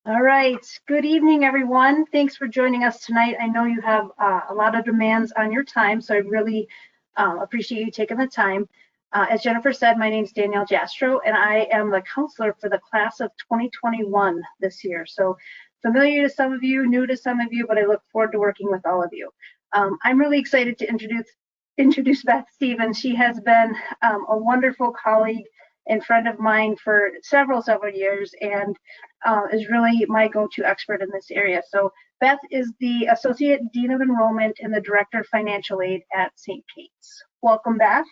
All right, good evening, everyone. Thanks for joining us tonight. I know you have a lot of demands on your time, so I really appreciate you taking the time. As Jennifer said, my name is Danielle Jastrow, and I am the counselor for the class of 2021 this year. So familiar to some of you, new to some of you, but I look forward to working with all of you. I'm really excited to introduce Beth Stevens. She has been a wonderful colleague and friend of mine for several years, and is really my go-to expert in this area. So Beth is the Associate Dean of Enrollment and the Director of Financial Aid at St. Kate's. Welcome, Beth.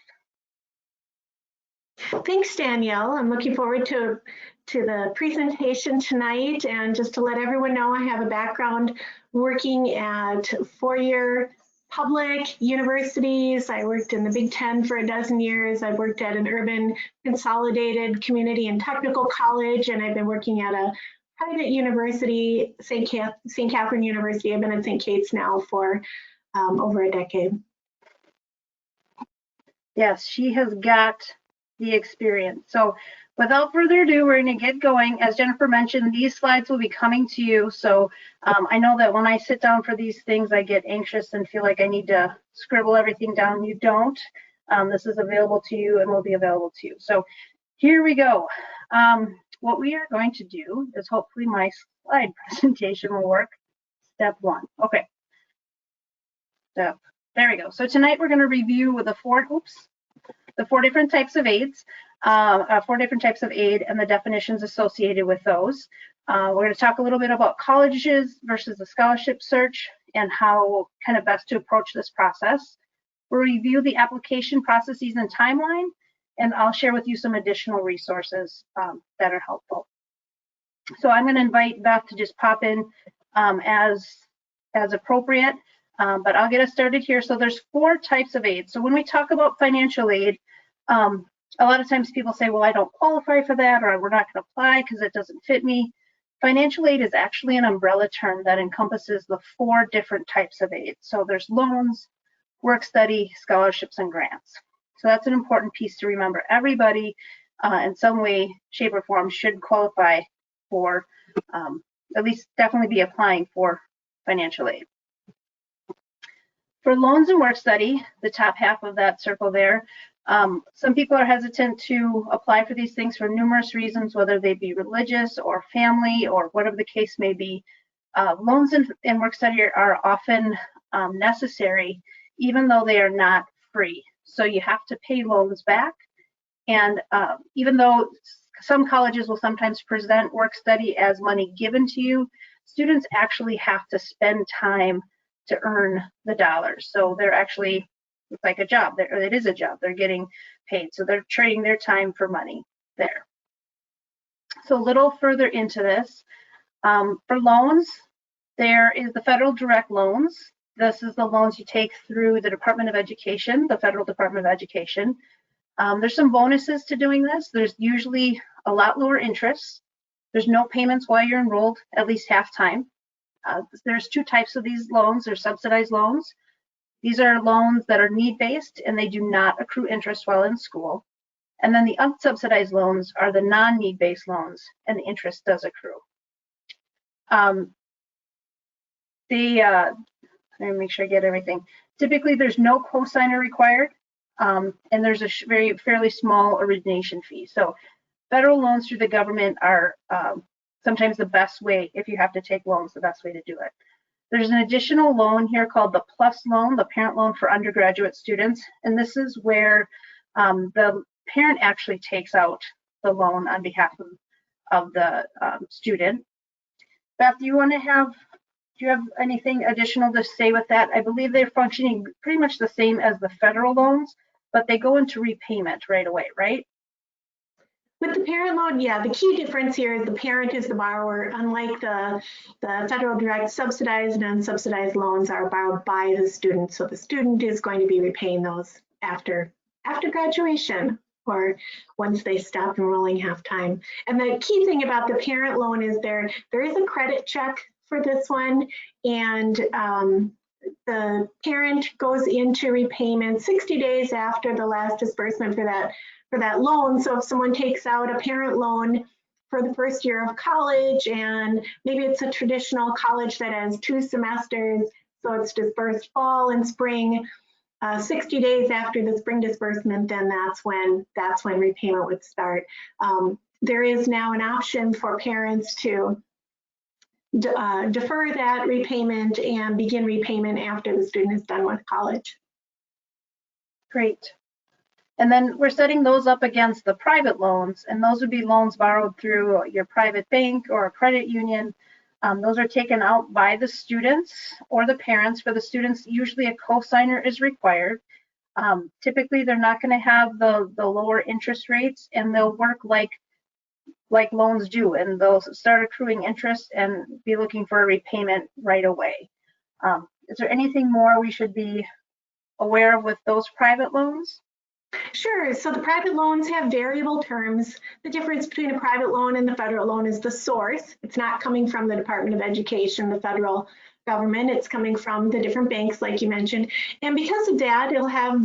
Thanks, Danielle. I'm looking forward to the presentation tonight. And just to let everyone know, I have a background working at four-year public universities. I worked in the Big Ten for a dozen years. I've worked at an urban consolidated community and technical college, and I've been working at a private university, St. Catherine University. I've been at St. Kate's now for over a decade. Yes, she has got the experience. So without further ado, we're going to get going. As Jennifer mentioned, these slides will be coming to you. So I know that when I sit down for these things, I get anxious and feel like I need to scribble everything down. You don't. This is available to you and will be available to you. So here we go. What we are going to do is hopefully my slide presentation will work. Step one. Okay. There we go. So tonight we're going to review the four different types of aids, four different types of aid and the definitions associated with those. We're going to talk a little bit about colleges versus the scholarship search and how kind of best to approach this process. We'll review the application processes and timeline, and I'll share with you some additional resources that are helpful. So I'm going to invite Beth to just pop in as appropriate. But I'll get us started here. So there's four types of aid. So when we talk about financial aid, a lot of times people say, well, I don't qualify for that, or we're not going to apply because it doesn't fit me. Financial aid is actually an umbrella term that encompasses the four different types of aid. So there's loans, work study, scholarships, and grants. So that's an important piece to remember. Everybody in some way, shape, or form should qualify for, at least definitely be applying for financial aid. For loans and work study, the top half of that circle there, some people are hesitant to apply for these things for numerous reasons, whether they be religious or family or whatever the case may be. Loans and work study are often necessary, even though they are not free. So you have to pay loans back. And even though some colleges will sometimes present work study as money given to you, students actually have to spend time to earn the dollars. So they're actually, it's like a job. It is a job. They're getting paid. So they're trading their time for money there. So a little further into this, for loans, there is the federal direct loans. This is the loans you take through the Department of Education, the Federal Department of Education. There's some bonuses to doing this. There's usually a lot lower interest. There's no payments while you're enrolled, at least half time. There's two types of these loans. There's subsidized loans. These are loans that are need-based and they do not accrue interest while in school. And then the unsubsidized loans are the non-need-based loans and the interest does accrue. Let me make sure I get everything. Typically, there's no cosigner required, and there's a fairly small origination fee. So federal loans through the government are sometimes the best way, if you have to take loans, the best way to do it. There's an additional loan here called the PLUS loan, the parent loan for undergraduate students. And this is where the parent actually takes out the loan on behalf of the student. Beth, do you have anything additional to say with that? I believe they're functioning pretty much the same as the federal loans, but they go into repayment right away, right? With the parent loan, yeah, the key difference here is the parent is the borrower, unlike the federal direct subsidized and unsubsidized loans are borrowed by the student. So the student is going to be repaying those after graduation or once they stop enrolling half time. And the key thing about the parent loan is there is a credit check for this one, and the parent goes into repayment 60 days after the last disbursement for that loan. So if someone takes out a parent loan for the first year of college, and maybe it's a traditional college that has 2 semesters, so it's dispersed fall and spring. 60 days after the spring disbursement, then that's when repayment would start. There is now an option for parents to defer that repayment and begin repayment after the student is done with college. Great. And then we're setting those up against the private loans, and those would be loans borrowed through your private bank or a credit union. Those are taken out by the students or the parents. For the students, usually a co-signer is required. Typically, they're not going to have the lower interest rates, and they'll work like loans do, and they'll start accruing interest and be looking for a repayment right away. Is there anything more we should be aware of with those private loans? Sure. So the private loans have variable terms. The difference between a private loan and the federal loan is the source. It's not coming from the Department of Education, the federal government. It's coming from the different banks, like you mentioned. And because of that,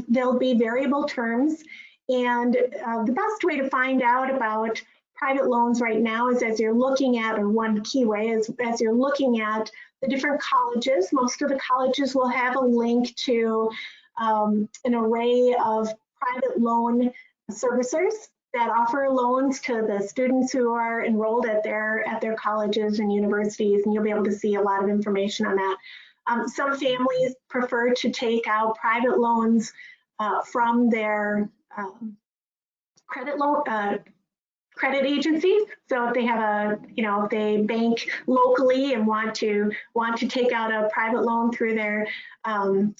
there'll be variable terms. And the best way to find out about private loans right now is as you're looking at, or one key way is as you're looking at the different colleges. Most of the colleges will have a link to an array of private loan servicers that offer loans to the students who are enrolled at their colleges and universities, and you'll be able to see a lot of information on that. Some families prefer to take out private loans from their credit agencies. So if they have if they bank locally and want to take out a private loan through their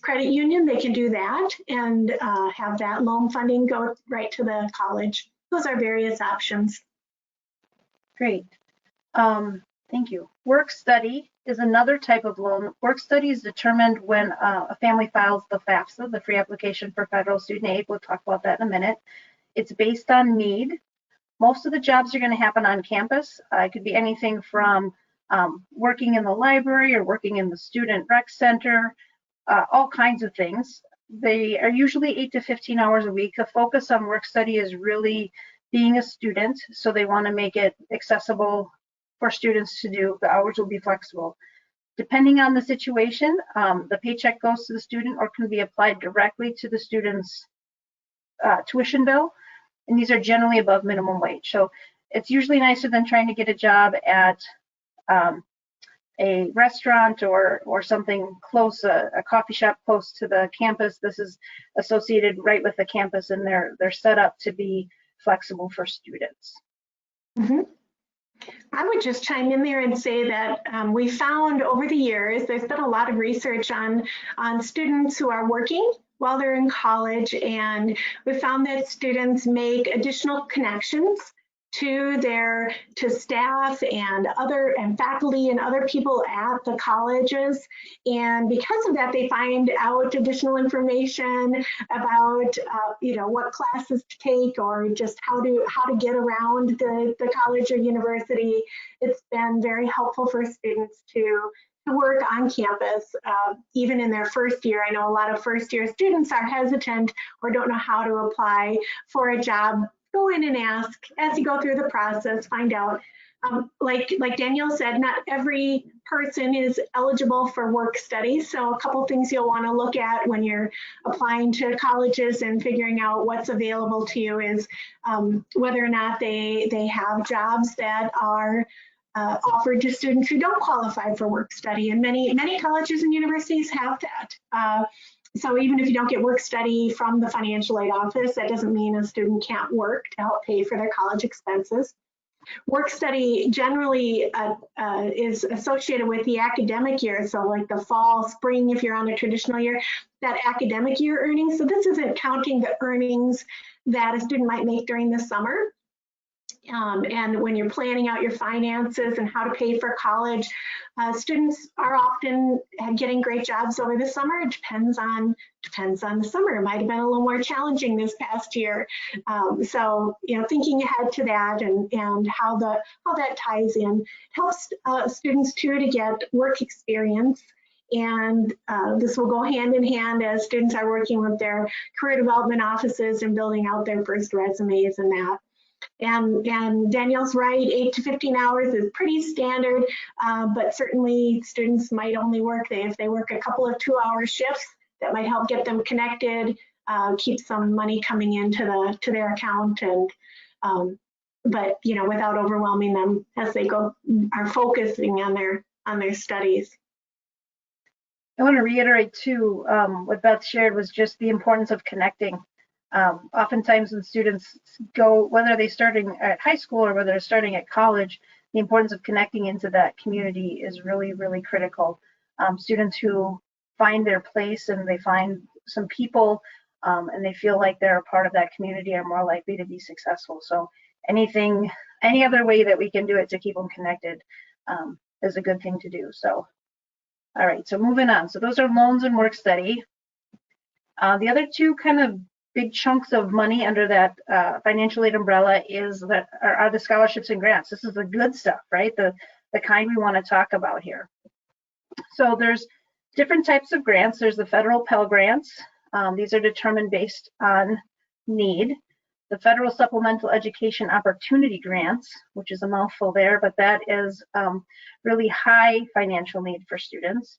credit union, they can do that and have that loan funding go right to the college. Those are various options. Great. Thank you. Work study is another type of loan. Work study is determined when a family files the Fafsa, the free application for federal student aid. We'll talk about that in a minute. It's based on need. Most of the jobs are going to happen on campus. It could be anything from working in the library or working in the student rec center, all kinds of things. They are usually 8 to 15 hours a week. The focus on work study is really being a student, so they want to make it accessible for students to do. The hours will be flexible. Depending on the situation, the paycheck goes to the student or can be applied directly to the student's tuition bill. And these are generally above minimum wage. So it's usually nicer than trying to get a job at a restaurant or something close, a coffee shop close to the campus. This is associated right with the campus, and they're set up to be flexible for students. Mm-hmm. I would just chime in there and say that we found over the years, there's been a lot of research on students who are working while they're in college, and we found that students make additional connections to staff and faculty and other people at the colleges, and because of that they find out additional information about what classes to take or just how to get around the college or university. It's been very helpful for students to work on campus, even in their first year. I know a lot of first year students are hesitant or don't know how to apply for a job. Go in and ask as you go through the process, find out. Like Danielle said, not every person is eligible for work study. So a couple things you'll want to look at when you're applying to colleges and figuring out what's available to you is whether or not they have jobs that are offered to students who don't qualify for work study, and many colleges and universities have that. So even if you don't get work study from the financial aid office, that doesn't mean a student can't work to help pay for their college expenses. Work study generally is associated with the academic year, so like the fall, spring, if you're on a traditional year, that academic year earnings. So this isn't counting the earnings that a student might make during the summer. And when you're planning out your finances and how to pay for college, students are often getting great jobs over the summer. It depends on the summer. It might have been a little more challenging this past year. So thinking ahead to that and how that ties in helps students too to get work experience. And this will go hand in hand as students are working with their career development offices and building out their first resumes and that. And Danielle's right, 8 to 15 hours is pretty standard, but certainly students might only work, if they work a couple of 2-hour shifts, that might help get them connected, keep some money coming into their account, and but without overwhelming them as they are focusing on their studies. I want to reiterate too, what Beth shared was just the importance of connecting. Oftentimes when students go, whether they're starting at high school or whether they're starting at college, the importance of connecting into that community is really, really critical. Students who find their place and they find some people and they feel like they're a part of that community are more likely to be successful. So any other way that we can do it to keep them connected is a good thing to do. So, all right, so moving on. So those are loans and work study. The other two kind of big chunks of money under that financial aid umbrella are the scholarships and grants. This is the good stuff, right? The kind we want to talk about here. So there's different types of grants. There's the federal Pell Grants. These are determined based on need. The federal supplemental education opportunity grants, which is a mouthful there, but that is really high financial need for students.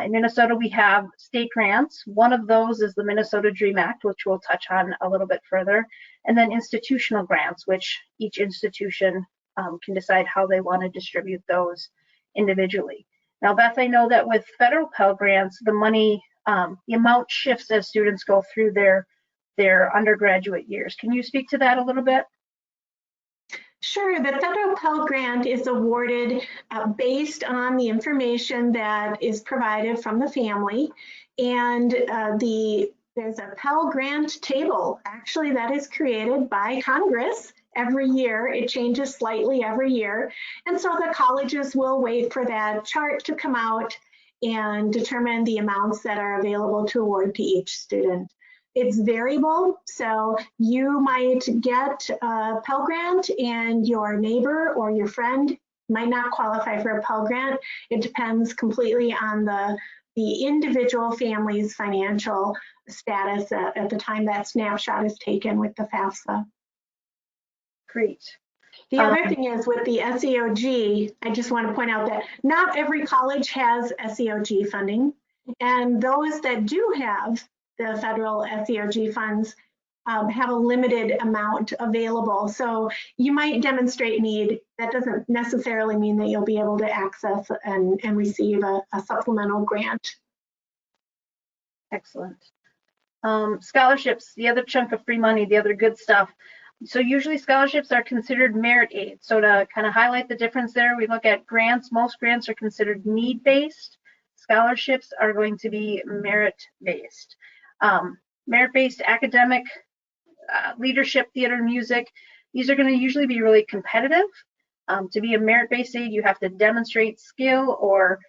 In Minnesota, we have state grants. One of those is the Minnesota DREAM Act, which we'll touch on a little bit further, and then institutional grants, which each institution can decide how they want to distribute those individually. Now, Beth, I know that with federal Pell Grants, the money, the amount shifts as students go through their undergraduate years. Can you speak to that a little bit? Sure. The federal Pell Grant is awarded based on the information that is provided from the family, and there's a Pell Grant table actually that is created by Congress every year. It changes slightly every year, and so the colleges will wait for that chart to come out and determine the amounts that are available to award to each student. It's variable, so you might get a Pell Grant and your neighbor or your friend might not qualify for a Pell Grant. It depends completely on the individual family's financial status at the time that snapshot is taken with the Fafsa. Great. The other thing is with the SEOG, I just want to point out that not every college has SEOG funding, and those that do have the federal SEOG funds have a limited amount available. So you might demonstrate need. That doesn't necessarily mean that you'll be able to access and receive a supplemental grant. Excellent. Scholarships, the other chunk of free money, the other good stuff. So usually scholarships are considered merit aid. So to kind of highlight the difference there, we look at grants. Most grants are considered need-based. Scholarships are going to be merit-based. Merit-based academic, leadership, theater, music, these are going to usually be really competitive. To be a merit-based aid, you have to demonstrate skill or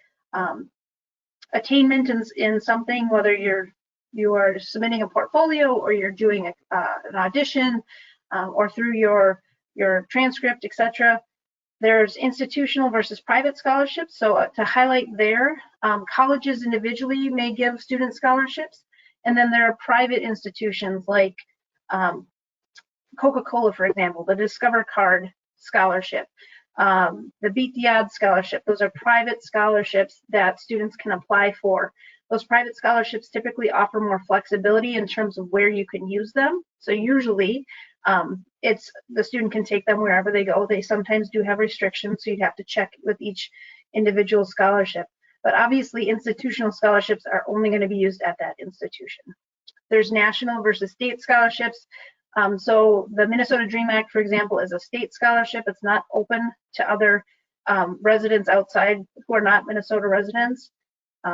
attainment in something, whether you are submitting a portfolio or you're doing an audition or through your transcript, etc. There's institutional versus private scholarships. So to highlight there, colleges individually may give student scholarships. And then there are private institutions like Coca-Cola, for example, the Discover Card Scholarship, the Beat the Odds Scholarship. Those are private scholarships that students can apply for. Those private scholarships typically offer more flexibility in terms of where you can use them. So usually it's the student can take them wherever they go. They sometimes do have restrictions, so you'd have to check with each individual scholarship. But obviously institutional scholarships are only going to be used at that institution. There's national versus state scholarships. So the Minnesota DREAM Act, for example, is a state scholarship. It's not open to other residents outside who are not Minnesota residents.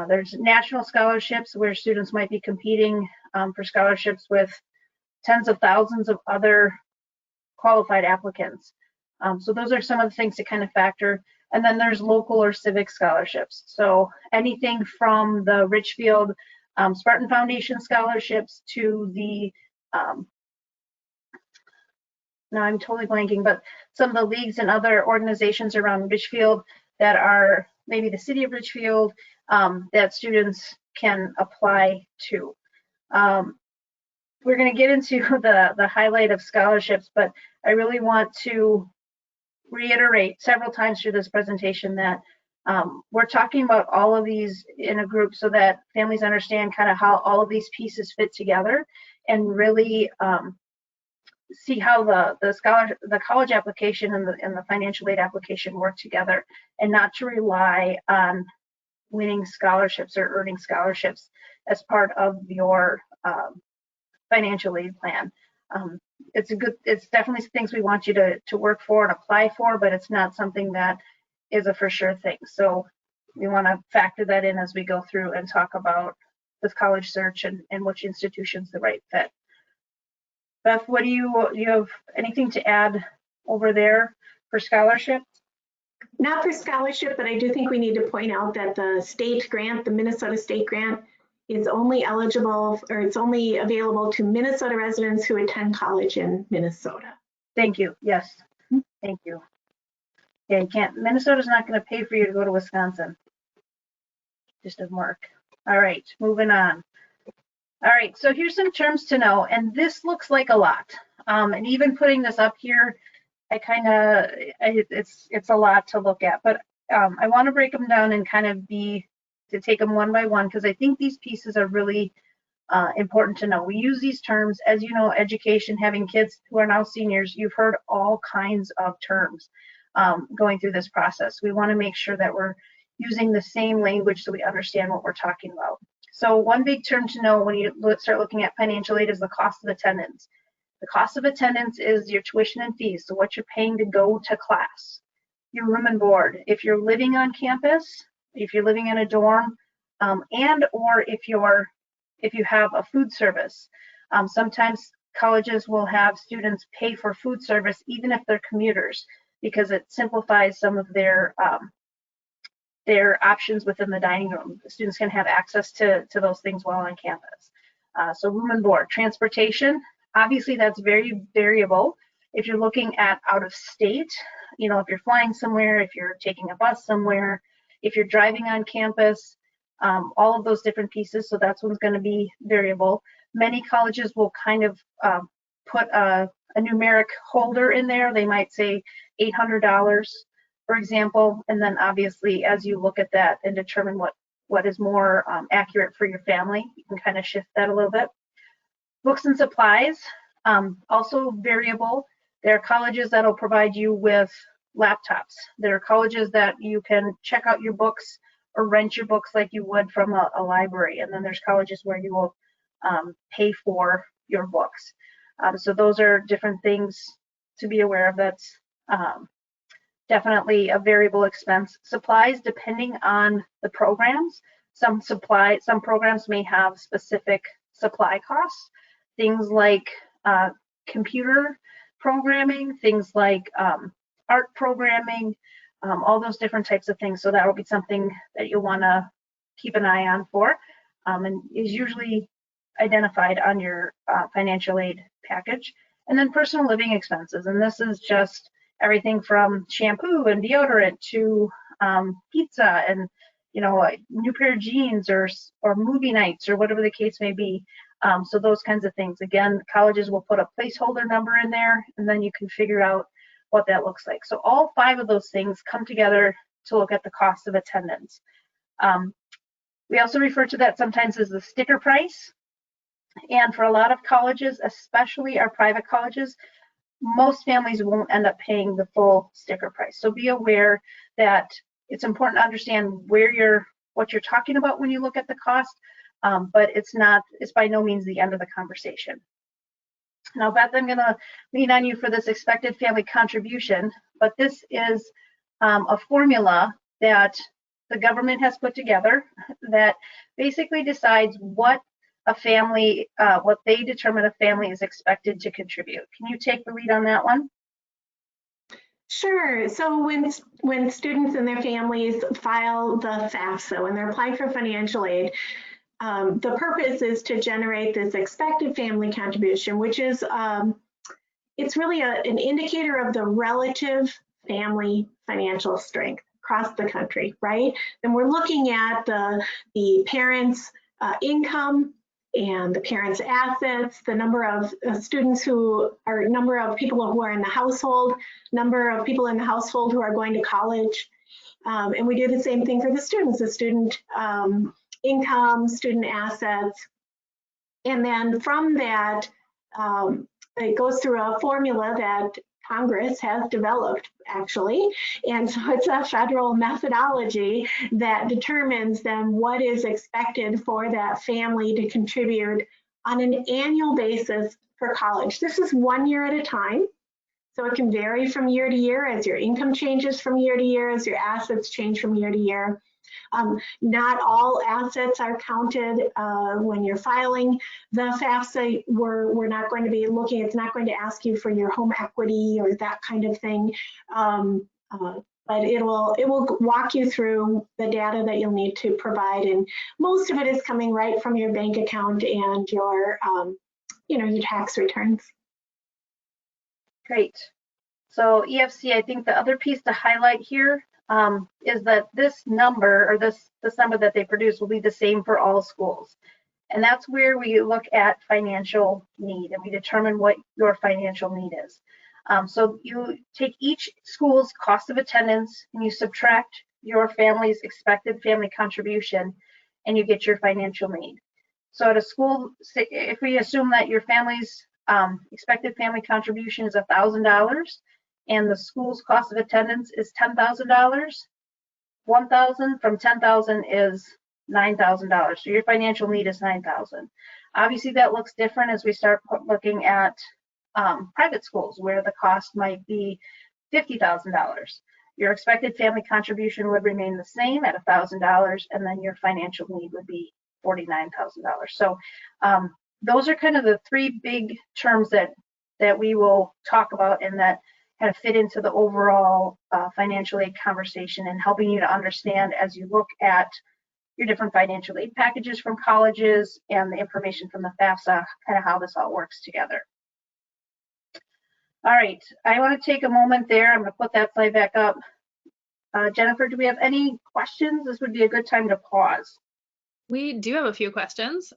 There's national scholarships where students might be competing for scholarships with tens of thousands of other qualified applicants. So those are some of the things to kind of factor. And then there's local or civic scholarships. So anything from the Richfield Spartan Foundation scholarships to the, now I'm totally blanking, but some of the leagues and other organizations around Richfield that are maybe the city of Richfield that students can apply to. we're going to get into the highlight of scholarships, but I really want to reiterate several times through this presentation that we're talking about all of these in a group so that families understand kind of how all of these pieces fit together, and really see how the college application and the financial aid application work together, and not to rely on winning scholarships or earning scholarships as part of your financial aid plan. It's definitely things we want you to work for and apply for, but it's not something that is a for sure thing. So we want to factor that in as we go through and talk about this college search and which institution's the right fit. Beth, what do you have anything to add over there for scholarship? Not for scholarship, but I do think we need to point out that the state grant, the Minnesota state grant, is only eligible, or it's only available to Minnesota residents who attend college in Minnesota. Thank you. Yes. Thank you. Yeah, you can't. Minnesota's not going to pay for you to go to Wisconsin. Just doesn't work. All right, moving on. All right, so here's some terms to know, and this looks like a lot. And even putting this up here, it's a lot to look at, but I want to break them down and kind of take them one by one, because I think these pieces are really important to know. We use these terms, as you know, education, having kids who are now seniors, you've heard all kinds of terms going through this process. We want to make sure that we're using the same language so we understand what we're talking about. So one big term to know when you start looking at financial aid is the cost of attendance. The cost of attendance is your tuition and fees, so what you're paying to go to class. Your room and board. If you're living on campus, if you're living in a dorm, and or if you have a food service. Sometimes colleges will have students pay for food service even if they're commuters, because it simplifies some of their options within the dining room. The students can have access to those things while on campus. So room and board. Transportation, obviously that's very variable. If you're looking at out of state, you know, if you're flying somewhere, if you're taking a bus somewhere, if you're driving on campus, all of those different pieces, so that's what's going to be variable. Many colleges will kind of put a numeric holder in there. They might say $800, for example, and then obviously as you look at that and determine what is more accurate for your family, you can kind of shift that a little bit. Books and supplies, also variable. There are colleges that will provide you with laptops. There are colleges that you can check out your books or rent your books like you would from a library. And then there's colleges where you will pay for your books. So those are different things to be aware of. That's definitely a variable expense. Supplies, depending on the programs. Some programs may have specific supply costs. Things like computer programming, things like art programming, all those different types of things. So that will be something that you'll want to keep an eye on for, and is usually identified on your financial aid package. And then personal living expenses, and this is just everything from shampoo and deodorant to pizza and, you know, a new pair of jeans or movie nights or whatever the case may be. So those kinds of things. Again, colleges will put a placeholder number in there, and then you can figure out what that looks like. So all 5 of those things come together to look at the cost of attendance. We also refer to that sometimes as the sticker price. And for a lot of colleges, especially our private colleges, most families won't end up paying the full sticker price. So be aware that it's important to understand what you're talking about when you look at the cost, but it's by no means the end of the conversation. Now, Beth, I'm going to lean on you for this expected family contribution, but this is a formula that the government has put together that basically decides what they determine a family is expected to contribute. Can you take the lead on that one? Sure. So when students and their families file the Fafsa, when they're applying for financial aid, the purpose is to generate this expected family contribution, which is it's really an indicator of the relative family financial strength across the country, right? And we're looking at the parents' income and the parents' assets, the number of students who are, number of people who are in the household, number of people in the household who are going to college. And we do the same thing for the students, the student income, student assets. And then from that, it goes through a formula that Congress has developed, actually. And so it's a federal methodology that determines then what is expected for that family to contribute on an annual basis for college. This is 1 year at a time. So it can vary from year to year as your income changes from year to year, as your assets change from year to year. Not all assets are counted when you're filing the Fafsa. We're not going to be looking, it's not going to ask you for your home equity or that kind of thing. But it will walk you through the data that you'll need to provide. And most of it is coming right from your bank account and your, your tax returns. Great. So EFC, I think the other piece to highlight here is that this number, or this number that they produce, will be the same for all schools. And that's where we look at financial need and we determine what your financial need is. So you take each school's cost of attendance and you subtract your family's expected family contribution and you get your financial need. So at a school, if we assume that your family's expected family contribution is $1,000 and the school's cost of attendance is $10,000, 1,000 from 10,000 is $9,000. So your financial need is $9,000. Obviously, that looks different as we start looking at private schools where the cost might be $50,000. Your expected family contribution would remain the same at $1,000, and then your financial need would be $49,000. So those are kind of the three big terms that we will talk about and that kind of fit into the overall financial aid conversation and helping you to understand as you look at your different financial aid packages from colleges and the information from the Fafsa, kind of how this all works together. All right, I want to take a moment there. I'm going to put that slide back up. Jennifer, do we have any questions? This would be a good time to pause. We do have a few questions.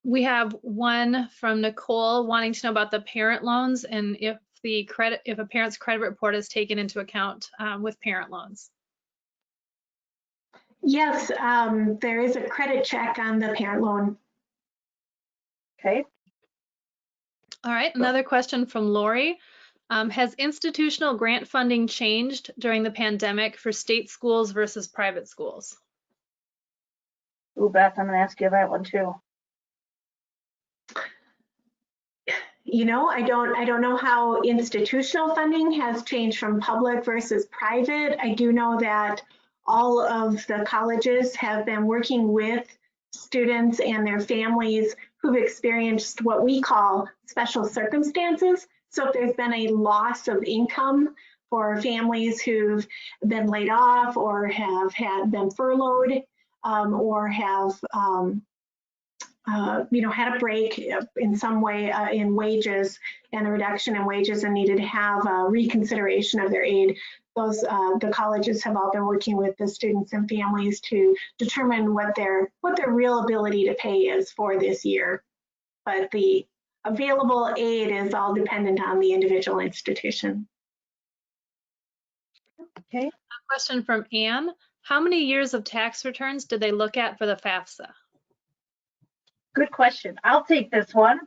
We have one from Nicole wanting to know about the parent loans and if a parent's credit report is taken into account with parent loans. Yes, there is a credit check on the parent loan. Okay. All right, another question from Lori. Has institutional grant funding changed during the pandemic for state schools versus private schools? Ooh, Beth, I'm going to ask you that one too. I don't know how institutional funding has changed from public versus private. I do know that all of the colleges have been working with students and their families who've experienced what we call special circumstances. So if there's been a loss of income for families who've been laid off or have been furloughed or have had a break in some way in wages and a reduction in wages and needed to have a reconsideration of their aid. Those the colleges have all been working with the students and families to determine what their real ability to pay is for this year. But the available aid is all dependent on the individual institution. Okay. A question from Anne. How many years of tax returns did they look at for the Fafsa? Good question. I'll take this one.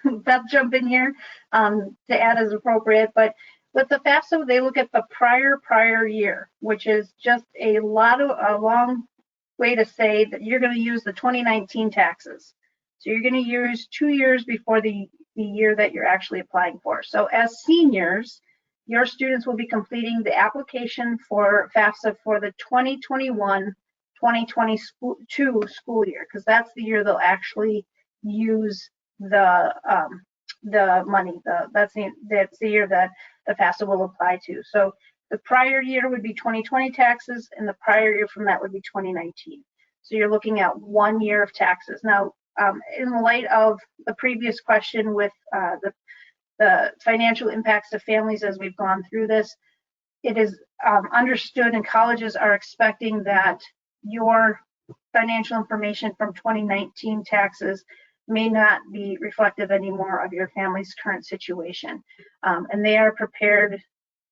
Beth, jump in here to add as appropriate. But with the Fafsa, they look at the prior year, which is just a long way to say that you're going to use the 2019 taxes. So you're going to use 2 years before the year that you're actually applying for. So as seniors, your students will be completing the application for Fafsa for the 2021-2022 school year, because that's the year they'll actually use the money. That's the year that the Fafsa will apply to. So the prior year would be 2020 taxes, and the prior year from that would be 2019. So you're looking at 1 year of taxes. Now, in light of the previous question with the financial impacts to families as we've gone through this, it is understood and colleges are expecting that your financial information from 2019 taxes may not be reflective anymore of your family's current situation. And they are prepared,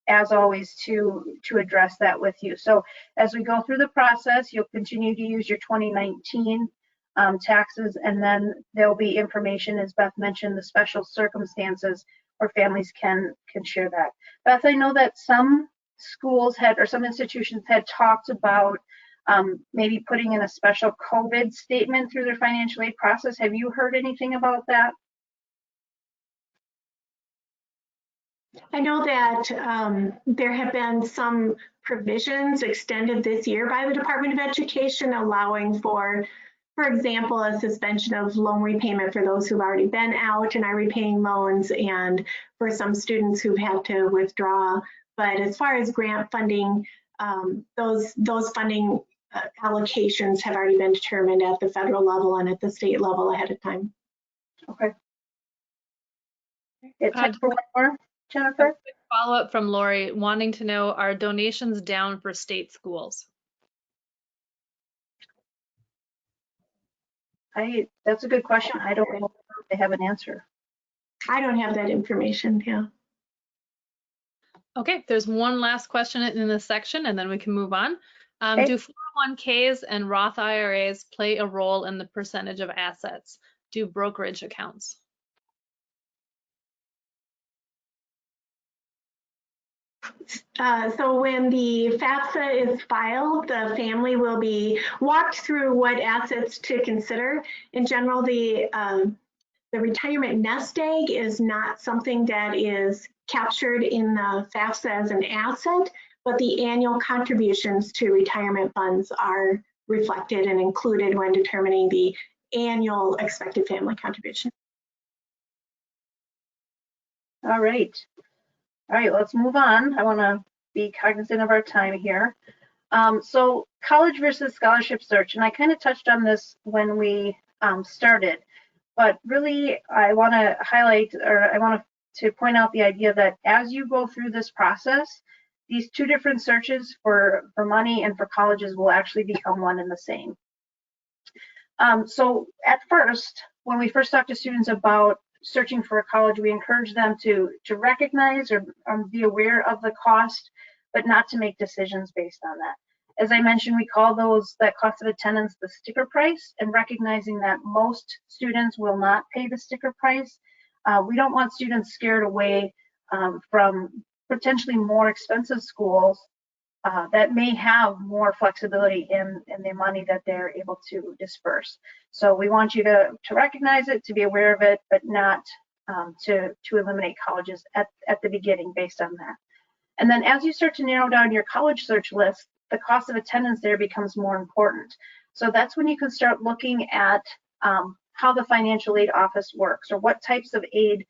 as always, to address that with you. So as we go through the process, you'll continue to use your 2019 taxes, and then there'll be information, as Beth mentioned, the special circumstances where families can share that. Beth, I know that some schools had, or some institutions had talked about maybe putting in a special COVID statement through their financial aid process. Have you heard anything about that? I know that there have been some provisions extended this year by the Department of Education allowing for example, a suspension of loan repayment for those who've already been out and are repaying loans, and for some students who've had to withdraw. But as far as grant funding, those funding allocations have already been determined at the federal level and at the state level ahead of time. Okay. It's time for one more, Jennifer. Follow up from Lori, wanting to know, are donations down for state schools? That's a good question. I don't know if they have an answer. I don't have that information, yeah. Okay, there's one last question in this section and then we can move on. Okay. Do 401ks and Roth IRAs play a role in the percentage of assets? Do brokerage accounts? So when the Fafsa is filed, the family will be walked through what assets to consider. In general, the retirement nest egg is not something that is captured in the Fafsa as an asset, but the annual contributions to retirement funds are reflected and included when determining the annual expected family contribution. All right, let's move on. I want to be cognizant of our time here. So college versus scholarship search, and I kind of touched on this when we started, but really I want to highlight, or I want to point out the idea that as you go through this process, these two different searches for money and for colleges will actually become one and the same. So at first, when we first talk to students about searching for a college, we encourage them to recognize or be aware of the cost, but not to make decisions based on that. As I mentioned, we call that cost of attendance the sticker price, and recognizing that most students will not pay the sticker price. We don't want students scared away from potentially more expensive schools that may have more flexibility in the money that they're able to disperse. So we want you to recognize it, to be aware of it, but not to eliminate colleges at the beginning based on that. And then as you start to narrow down your college search list, the cost of attendance there becomes more important. So that's when you can start looking at how the financial aid office works, or what types of aid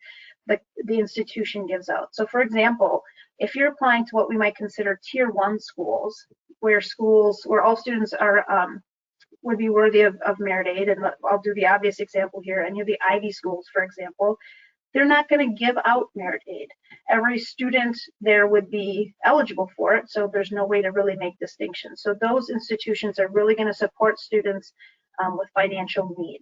the institution gives out. So for example, if you're applying to what we might consider tier 1 schools, where all students are would be worthy of merit aid, and I'll do the obvious example here, any of the Ivy schools, for example, they're not going to give out merit aid. Every student there would be eligible for it, so there's no way to really make distinctions. So those institutions are really going to support students with financial need.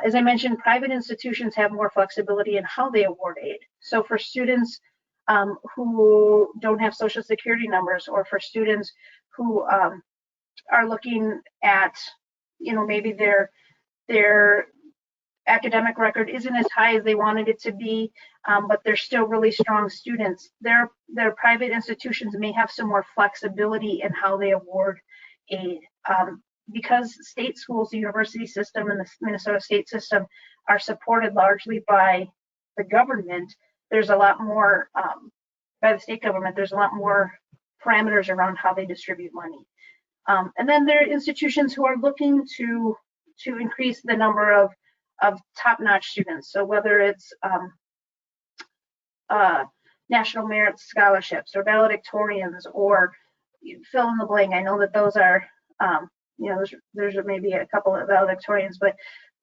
As I mentioned, private institutions have more flexibility in how they award aid. So for students who don't have social security numbers, or for students who are looking at, maybe their academic record isn't as high as they wanted it to be, but they're still really strong students, their private institutions may have some more flexibility in how they award aid. Because state schools, the university system and the Minnesota state system are supported largely by the government, there's a lot more, by the state government, there's a lot more parameters around how they distribute money. And then there are institutions who are looking to increase the number of top-notch students. So whether it's national merit scholarships or valedictorians, or fill in the blank. I know that those are, there's maybe a couple of valedictorians, but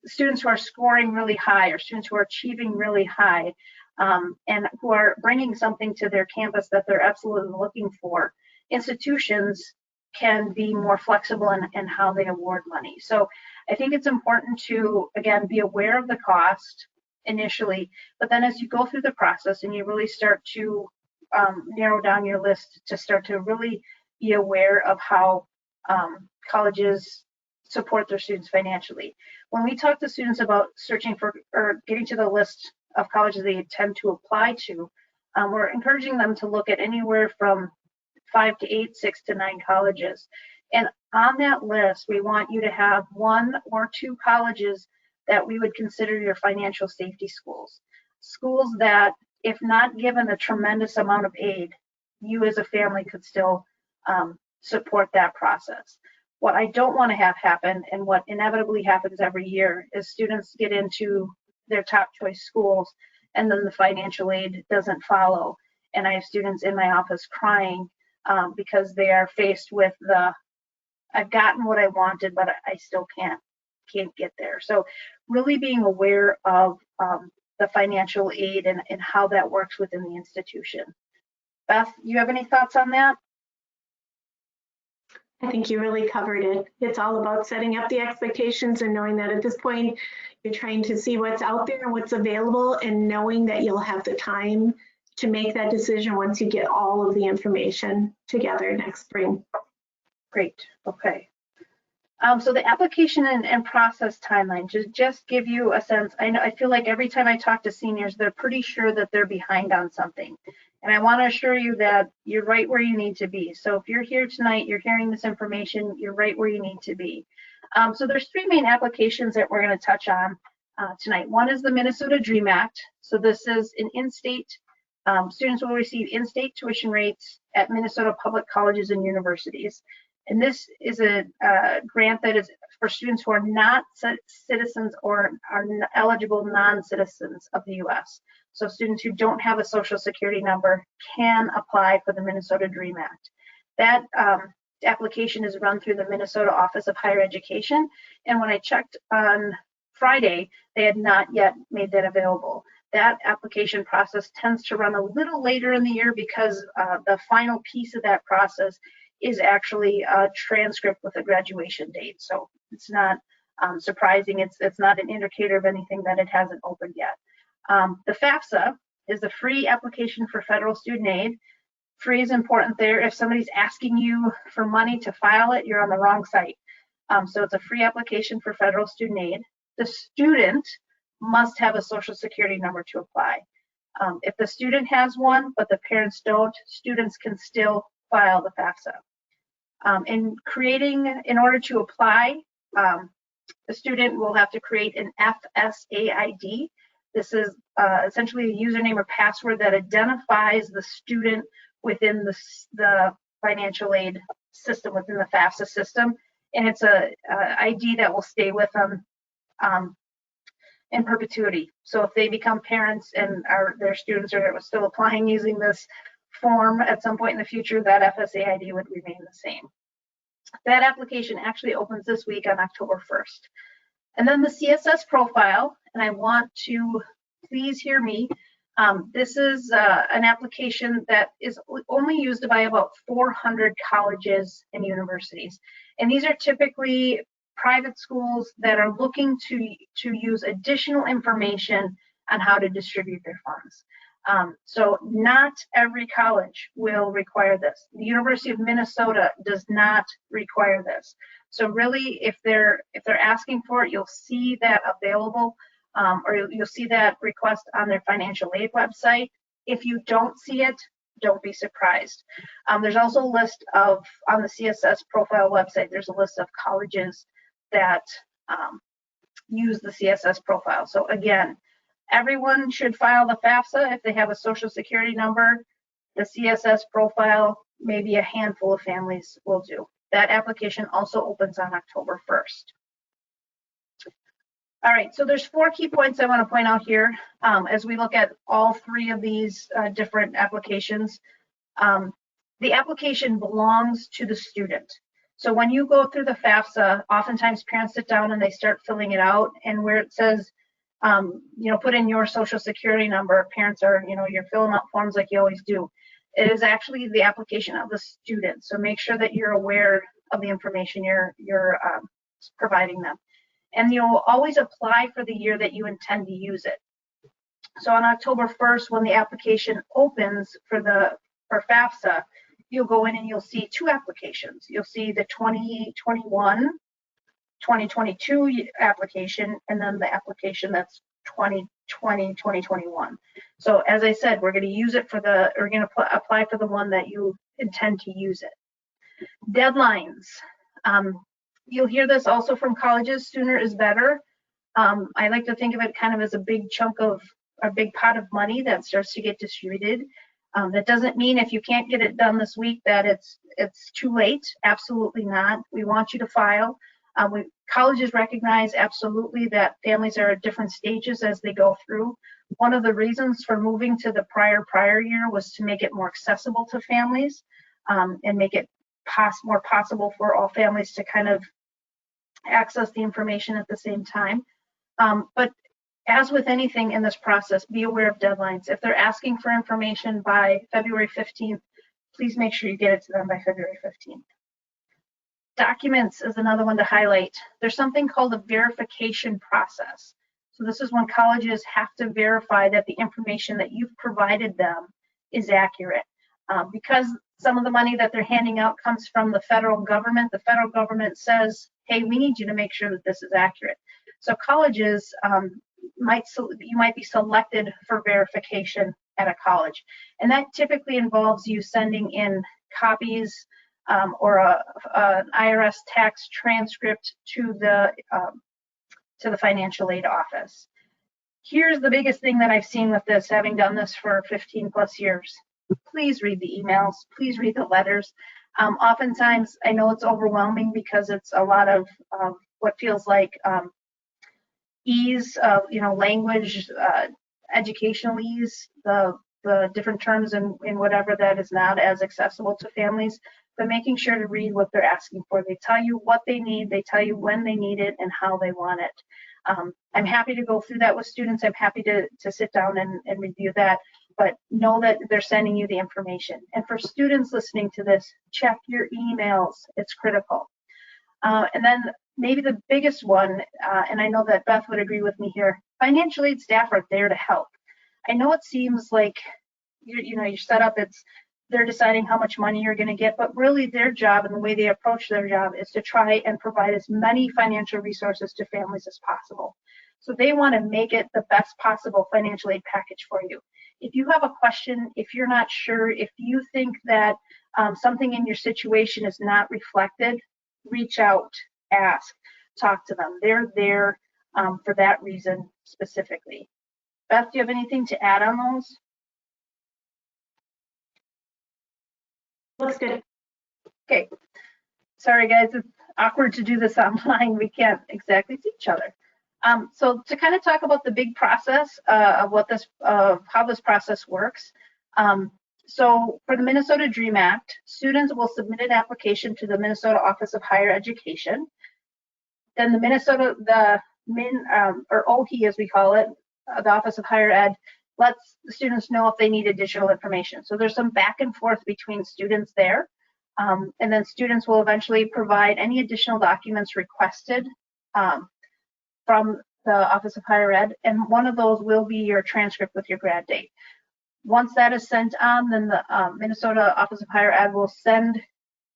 students who are scoring really high, or students who are achieving really high, and who are bringing something to their campus that they're absolutely looking for. Institutions can be more flexible in how they award money. So I think it's important to, again, be aware of the cost initially, but then as you go through the process and you really start to narrow down your list to start to really be aware of how colleges support their students financially. When we talk to students about searching for or getting to the list of colleges they intend to apply to, we're encouraging them to look at anywhere from 5 to 8, 6 to 9 colleges. And on that list, we want you to have 1 or 2 colleges that we would consider your financial safety schools. Schools that, if not given a tremendous amount of aid, you as a family could still support that process. What I don't want to have happen, and what inevitably happens every year, is students get into their top choice schools and then the financial aid doesn't follow. And I have students in my office crying because they are faced with the, I've gotten what I wanted, but I still can't get there. So really being aware of the financial aid and how that works within the institution. Beth, you have any thoughts on that? I think you really covered it. It's all about setting up the expectations and knowing that at this point, you're trying to see what's out there and what's available, and knowing that you'll have the time to make that decision once you get all of the information together next spring. Great, okay. So the application and process timeline, just give you a sense. I feel like every time I talk to seniors, they're pretty sure that they're behind on something. And I want to assure you that you're right where you need to be. So if you're here tonight, you're hearing this information, you're right where you need to be. So there's 3 main applications that we're going to touch on tonight. One is the Minnesota DREAM Act. So this is an in-state, students will receive in-state tuition rates at Minnesota public colleges and universities. And this is a grant that is for students who are not citizens or are eligible non-citizens of the U.S. So students who don't have a social security number can apply for the Minnesota DREAM Act. That application is run through the Minnesota Office of Higher Education. And when I checked on Friday, they had not yet made that available. That application process tends to run a little later in the year because the final piece of that process is actually a transcript with a graduation date. So it's not surprising. It's not an indicator of anything that it hasn't opened yet. The Fafsa is the free application for federal student aid. Free is important there. If somebody's asking you for money to file it, you're on the wrong site. So it's a free application for federal student aid. The student must have a social security number to apply. If the student has one, but the parents don't, students can still file the Fafsa. In order to apply, the student will have to create an Fsa Id. This is essentially a username or password that identifies the student within the financial aid system, within the Fafsa system. And it's a ID that will stay with them in perpetuity. So if they become parents and their students are still applying using this form at some point in the future, that Fsa Id would remain the same. That application actually opens this week on October 1st. And then the Css Profile, and I want to please hear me. This is an application that is only used by about 400 colleges and universities. And these are typically private schools that are looking to use additional information on how to distribute their funds. So not every college will require this. The University of Minnesota does not require this. So really, if they're asking for it, you'll see that available, or you'll see that request on their financial aid website. If you don't see it, don't be surprised. There's also a list of, on the Css Profile website, there's a list of colleges that use the Css Profile. So again, everyone should file the Fafsa if they have a social security number. The Css Profile, maybe a handful of families will do. That application also opens on October 1st. All right, so there's 4 key points I want to point out here as we look at all 3 of these different applications. The application belongs to the student. So when you go through the Fafsa, oftentimes parents sit down and they start filling it out, and where it says, put in your social security number, parents are, you're filling out forms like you always do. It is actually the application of the student. So make sure that you're aware of the information you're providing them. And you'll always apply for the year that you intend to use it. So on October 1st, when the application opens for FAFSA, you'll go in and you'll see two applications. You'll see the 2021, 2022 application, and then the application that's 2020, 2021. So as I said, we're going to use it for we're going to apply for the one that you intend to use it. Deadlines. You'll hear this also from colleges, sooner is better. I like to think of it kind of as a big chunk of, a big pot of money that starts to get distributed. That doesn't mean if you can't get it done this week that it's too late. Absolutely not. We want you to file. Colleges recognize absolutely that families are at different stages as they go through. One of the reasons for moving to the prior year was to make it more accessible to families and make it more possible for all families to kind of access the information at the same time. But as with anything in this process, be aware of deadlines. If they're asking for information by February 15th, please make sure you get it to them by February 15th. Documents is another one to highlight. There's something called a verification process. So this is when colleges have to verify that the information that you've provided them is accurate. Because some of the money that they're handing out comes from the federal government says, hey, we need you to make sure that this is accurate. So colleges, you might be selected for verification at a college. And that typically involves you sending in copies or an IRS tax transcript to the financial aid office. Here's the biggest thing that I've seen with this, having done this for 15 plus years. Please read the emails, please read the letters. Oftentimes, I know it's overwhelming because it's a lot of what feels like ease of, language, educational ease, the different terms in whatever that is not as accessible to families, but making sure to read what they're asking for. They tell you what they need, they tell you when they need it and how they want it. I'm happy to go through that with students. I'm happy to sit down and review that, but know that they're sending you the information. And for students listening to this, check your emails. It's critical. And then maybe the biggest one, and I know that Beth would agree with me here, financial aid staff are there to help. I know it seems like you're set up, they're deciding how much money you're going to get, but really their job and the way they approach their job is to try and provide as many financial resources to families as possible. So they want to make it the best possible financial aid package for you. If you have a question, if you're not sure, if you think that something in your situation is not reflected, reach out, ask, talk to them. They're there for that reason specifically. Beth, do you have anything to add on those? Looks good. Okay. Sorry, guys. It's awkward to do this online. We can't exactly see each other. So to kind of talk about the big process of how this process works. So for the Minnesota DREAM Act, students will submit an application to the Minnesota Office of Higher Education. Then the or OHE as we call it, the Office of Higher Ed, lets the students know if they need additional information. So there's some back and forth between students there. And then students will eventually provide any additional documents requested from the Office of Higher Ed. And one of those will be your transcript with your grad date. Once that is sent on, then the Minnesota Office of Higher Ed will send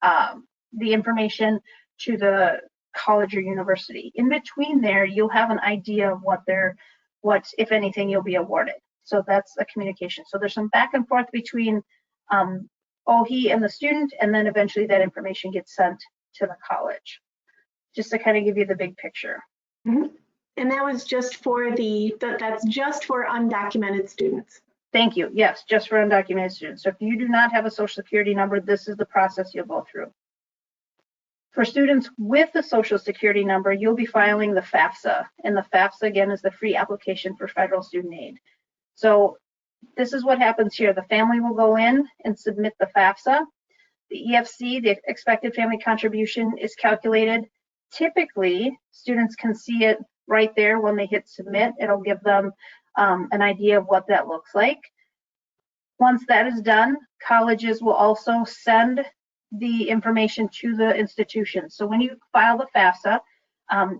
the information to the college or university. In between there, you'll have an idea of what, if anything, you'll be awarded. So that's a communication. So there's some back and forth between OHE and the student, and then eventually that information gets sent to the college. Just to kind of give you the big picture. Mm-hmm. And that was just for that's just for undocumented students. Thank you. Yes, just for undocumented students. So if you do not have a social security number, this is the process you'll go through. For students with a social security number, you'll be filing the Fafsa. And the Fafsa, again, is the free application for federal student aid. So this is what happens here. The family will go in and submit the Fafsa. The EFC, the expected family contribution, is calculated. Typically, students can see it right there when they hit submit. It'll give them an idea of what that looks like. Once that is done, colleges will also send the information to the institution. So when you file the FAFSA,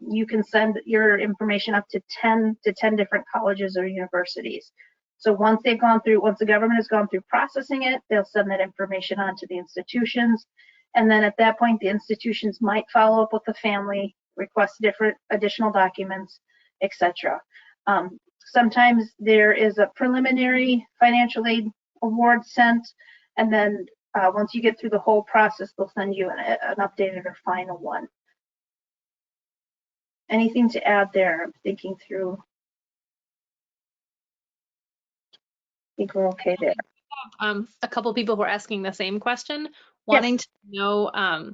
you can send your information up to 10 different colleges or universities. So once the government has gone through processing it, they'll send that information on to the institutions. And then at that point, the institutions might follow up with the family, request different additional documents, etc. Sometimes there is a preliminary financial aid award sent, and then once you get through the whole process, they'll send you an updated or final one. Anything to add there? I'm thinking through. I think we're okay there. A couple people were asking the same question, wanting to know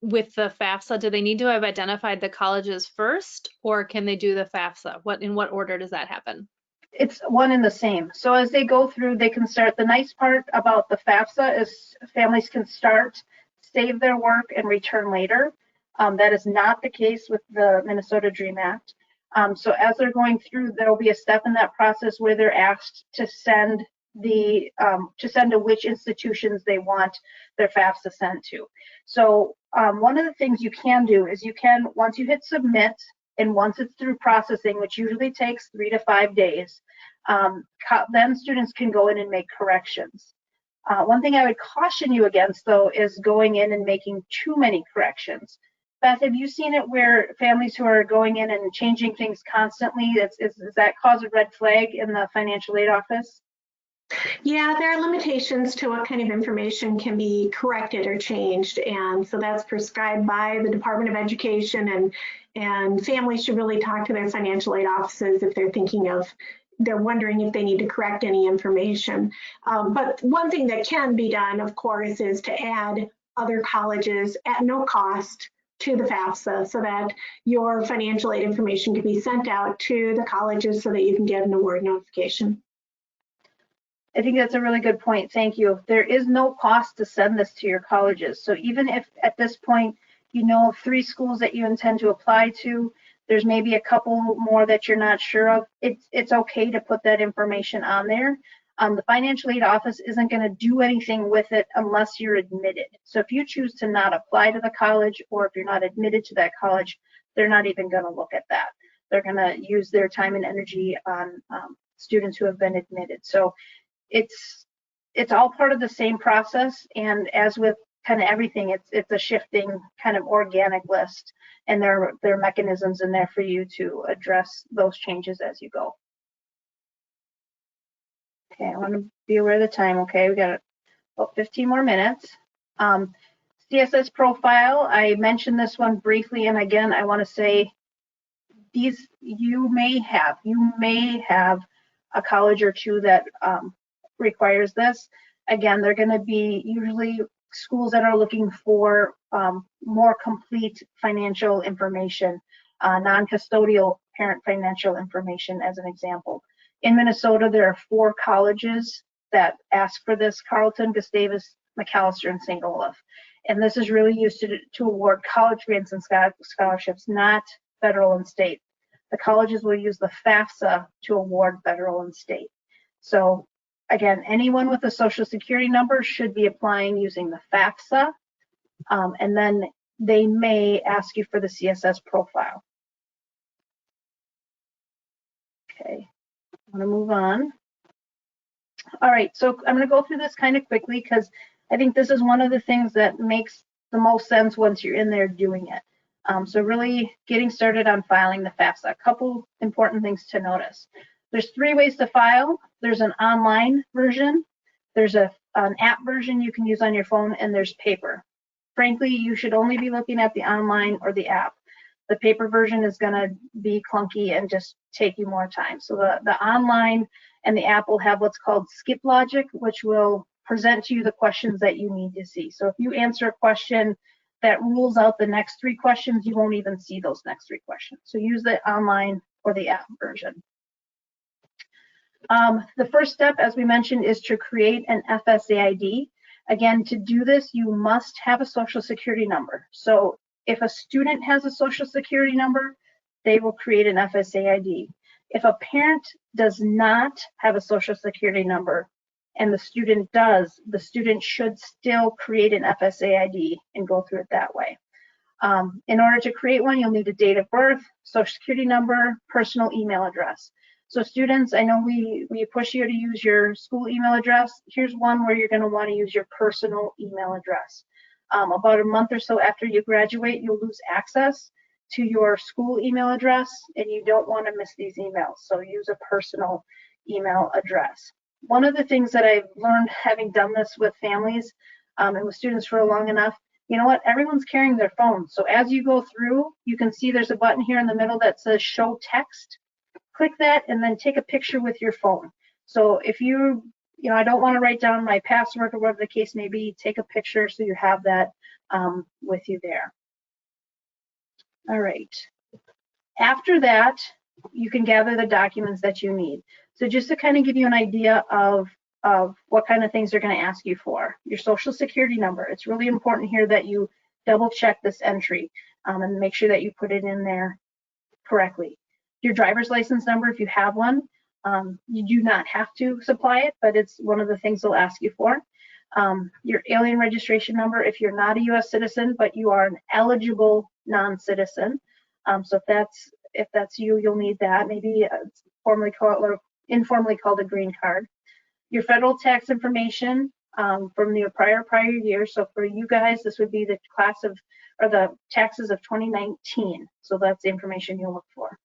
with the FAFSA, do they need to have identified the colleges first, or can they do the FAFSA? In what order does that happen? It's one and the same. So as they go through, they can start. The nice part about the FAFSA is families can start, save their work, and return later. That is not the case with the Minnesota DREAM Act. So as they're going through, there will be a step in that process where they're asked to send to which institutions they want their FAFSA sent to. So one of the things you can do is once you hit submit, and once it's through processing, which usually takes 3 to 5 days, then students can go in and make corrections. One thing I would caution you against, though, is going in and making too many corrections. Beth, have you seen it where families who are going in and changing things constantly, does that cause a red flag in the financial aid office? Yeah, there are limitations to what kind of information can be corrected or changed, and so that's prescribed by the Department of Education, and families should really talk to their financial aid offices if they're wondering if they need to correct any information. But one thing that can be done, of course, is to add other colleges at no cost to the FAFSA so that your financial aid information can be sent out to the colleges so that you can get an award notification. I think that's a really good point. Thank you. There is no cost to send this to your colleges. So even if at this point you know of 3 schools that you intend to apply to, there's maybe a couple more that you're not sure of, it's okay to put that information on there. The financial aid office isn't going to do anything with it unless you're admitted. So if you choose to not apply to the college, or if you're not admitted to that college, they're not even going to look at that. They're going to use their time and energy on students who have been admitted. So it's all part of the same process, and as with kind of everything, it's a shifting kind of organic list, and there are mechanisms in there for you to address those changes as you go. Okay, I want to be aware of the time. Okay, we got about 15 more minutes. Css Profile, I mentioned this one briefly, and again, I want to say these you may have a college or two that requires this. Again, they're going to be usually schools that are looking for more complete financial information, non-custodial parent financial information as an example. In Minnesota, there are 4 colleges that ask for this: Carleton, Gustavus, McAllister, and St. Olaf. And this is really used to award college grants and scholarships, not federal and state. The colleges will use the FAFSA to award federal and state. So again, anyone with a social security number should be applying using the FAFSA, and then they may ask you for the CSS profile. Okay, I want to move on. All right, so I'm going to go through this kind of quickly because I think this is one of the things that makes the most sense once you're in there doing it. So really getting started on filing the FAFSA. A couple important things to notice. There's 3 ways to file. There's an online version, there's an app version you can use on your phone, and there's paper. Frankly, you should only be looking at the online or the app. The paper version is going to be clunky and just take you more time. So the online and the app will have what's called skip logic, which will present to you the questions that you need to see. So if you answer a question that rules out the next 3 questions, you won't even see those next 3 questions. So use the online or the app version. The first step, as we mentioned, is to create an Fsa Id. Again, to do this, you must have a social security number. So if a student has a social security number, they will create an Fsa Id. If a parent does not have a social security number, and the student does, the student should still create an FSA ID and go through it that way. In order to create one, you'll need a date of birth, social security number, personal email address. So students, I know we push you to use your school email address. Here's one where you're going to want to use your personal email address. About a month or so after you graduate, you'll lose access to your school email address, and you don't want to miss these emails. So use a personal email address. One of the things that I've learned having done this with families and with students for long enough, you know what, everyone's carrying their phone. So as you go through, you can see there's a button here in the middle that says show text. Click that and then take a picture with your phone. So if you know, I don't want to write down my password or whatever the case may be, take a picture so you have that with you there. All right. After that, you can gather the documents that you need. So just to kind of give you an idea of what kind of things they're going to ask you for. Your social security number. It's really important here that you double check this entry and make sure that you put it in there correctly. Your driver's license number, if you have one, you do not have to supply it, but it's one of the things they'll ask you for. Your alien registration number, if you're not a U.S. citizen, but you are an eligible non-citizen. So if that's you, you'll need that. Maybe it's formally called or informally called a green card. Your federal tax information from the prior year. So for you guys, this would be the class of or the taxes of 2019. So that's the information you'll look for.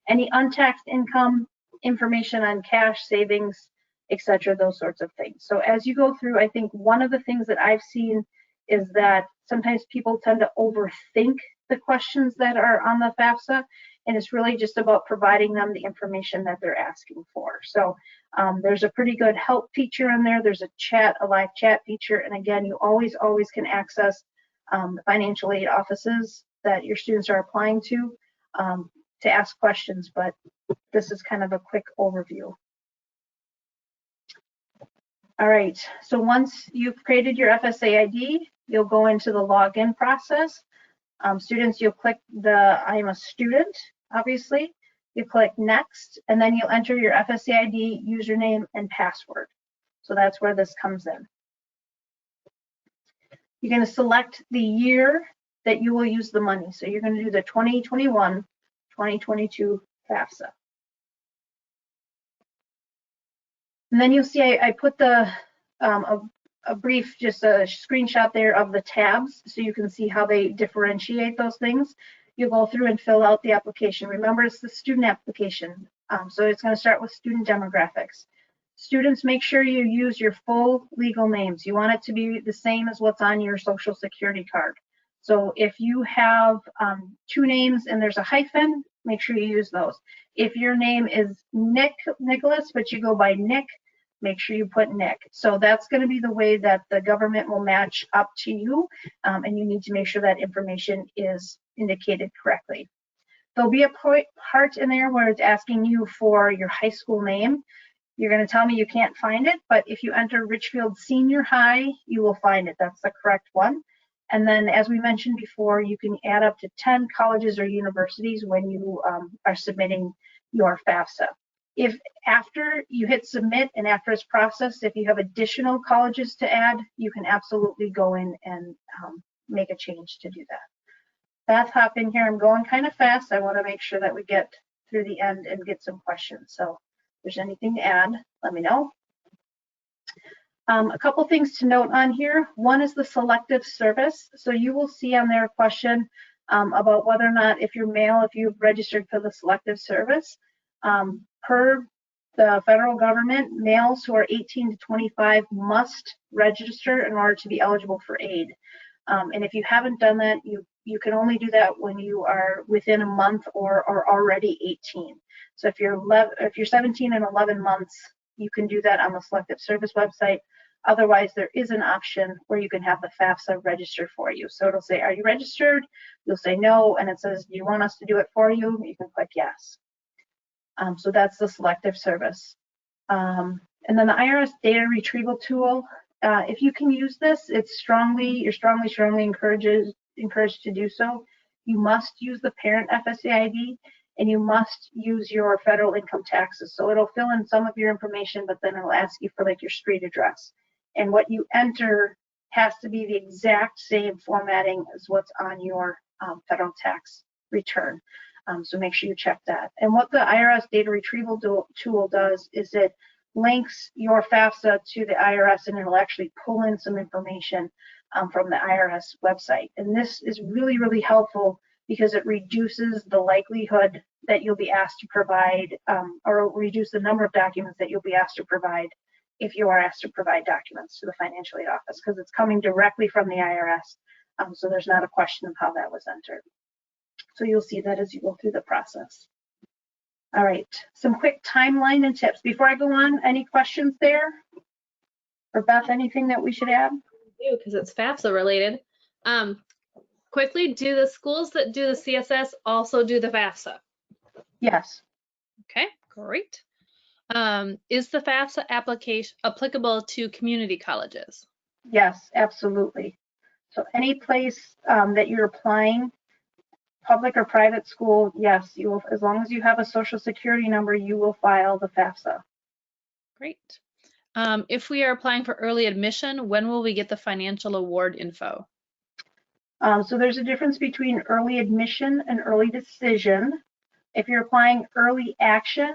Any untaxed income information on cash, savings, etc., those sorts of things. So as you go through, I think one of the things that I've seen is that sometimes people tend to overthink the questions that are on the FAFSA, and it's really just about providing them the information that they're asking for. So there's a pretty good help feature in there. There's a live chat feature, and again, you always can access the financial aid offices that your students are applying to ask questions, but this is kind of a quick overview. All right, so once you've created your FSA ID, you'll go into the login process. Students, you'll click the I'm a student, obviously. You click next, and then you'll enter your FSA ID username and password. So that's where this comes in. You're going to select the year that you will use the money. So you're going to do the 2021-2022 FAFSA. And then you'll see I put the a brief, just a screenshot there of the tabs so you can see how they differentiate those things. You go through and fill out the application. Remember, it's the student application. So it's going to start with student demographics. Students, make sure you use your full legal names. You want it to be the same as what's on your social security card. So if you have two names and there's a hyphen, make sure you use those. If your name is Nicholas, but you go by Nick, make sure you put Nick. So that's going to be the way that the government will match up to you, and you need to make sure that information is indicated correctly. There'll be a part in there where it's asking you for your high school name. You're going to tell me you can't find it, but if you enter Richfield Senior High, you will find it. That's the correct one. And then, as we mentioned before, you can add up to 10 colleges or universities when you are submitting your FAFSA. If after you hit submit and after it's processed, if you have additional colleges to add, you can absolutely go in and make a change to do that. Beth, hop in here. I'm going kind of fast. I want to make sure that we get through the end and get some questions. So if there's anything to add, let me know. A couple things to note on here. One is the selective service. So you will see on there a question about whether or not if you're male, if you've registered for the selective service. Per the federal government, males who are 18 to 25 must register in order to be eligible for aid. And if you haven't done that, you can only do that when you are within a month or are already 18. So if you're 17 and 11 months, you can do that on the selective service website. Otherwise, there is an option where you can have the FAFSA register for you. So it'll say, are you registered? You'll say no, and it says, do you want us to do it for you? You can click yes. So that's the selective service. And then the Irs Data Retrieval tool, if you can use this, you're strongly encouraged to do so. You must use the parent FSA ID. and you must use your federal income taxes. So it'll fill in some of your information, but then it'll ask you for like your street address. And what you enter has to be the exact same formatting as what's on your federal tax return. So make sure you check that. And what the IRS Data Retrieval tool does is it links your FAFSA to the IRS, and it'll actually pull in some information from the IRS website. And this is really, really helpful because it reduces the likelihood that you'll be asked to provide, or reduce the number of documents that you'll be asked to provide if you are asked to provide documents to the financial aid office, because it's coming directly from the IRS. So there's not a question of how that was entered. So you'll see that as you go through the process. All right, some quick timeline and tips. Before I go on, any questions there? Or Beth, anything that we should add? Because it's FAFSA related. Quickly, do the schools that do the CSS also do the FAFSA? Yes. Okay, great. Is the FAFSA application applicable to community colleges? Yes, absolutely. So any place that you're applying, public or private school, yes, you will, as long as you have a social security number, you will file the FAFSA. Great. If we are applying for early admission, when will we get the financial award info? So there's a difference between early admission and early decision. If you're applying early action,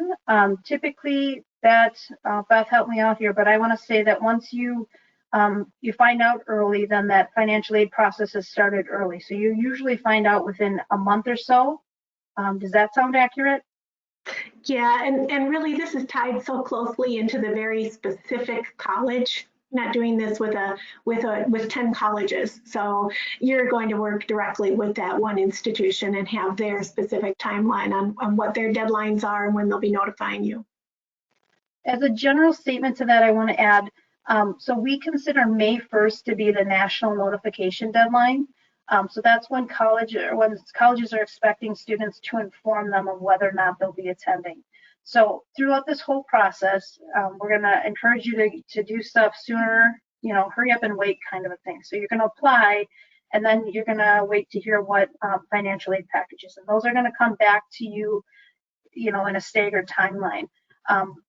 typically that, Beth, help me out here, but I want to say that once you find out early, then that financial aid process has started early. So you usually find out within a month or so. Does that sound accurate? Yeah, and really this is tied so closely into the very specific college. Not doing this with 10 colleges. So you're going to work directly with that one institution and have their specific timeline on what their deadlines are and when they'll be notifying you. As a general statement to that, I want to add, so we consider May 1st to be the national notification deadline. So that's when colleges are expecting students to inform them of whether or not they'll be attending. So throughout this whole process, we're going to encourage you to do stuff sooner, hurry up and wait kind of a thing. So you're going to apply, and then you're going to wait to hear what financial aid packages, and those are going to come back to you, in a staggered timeline.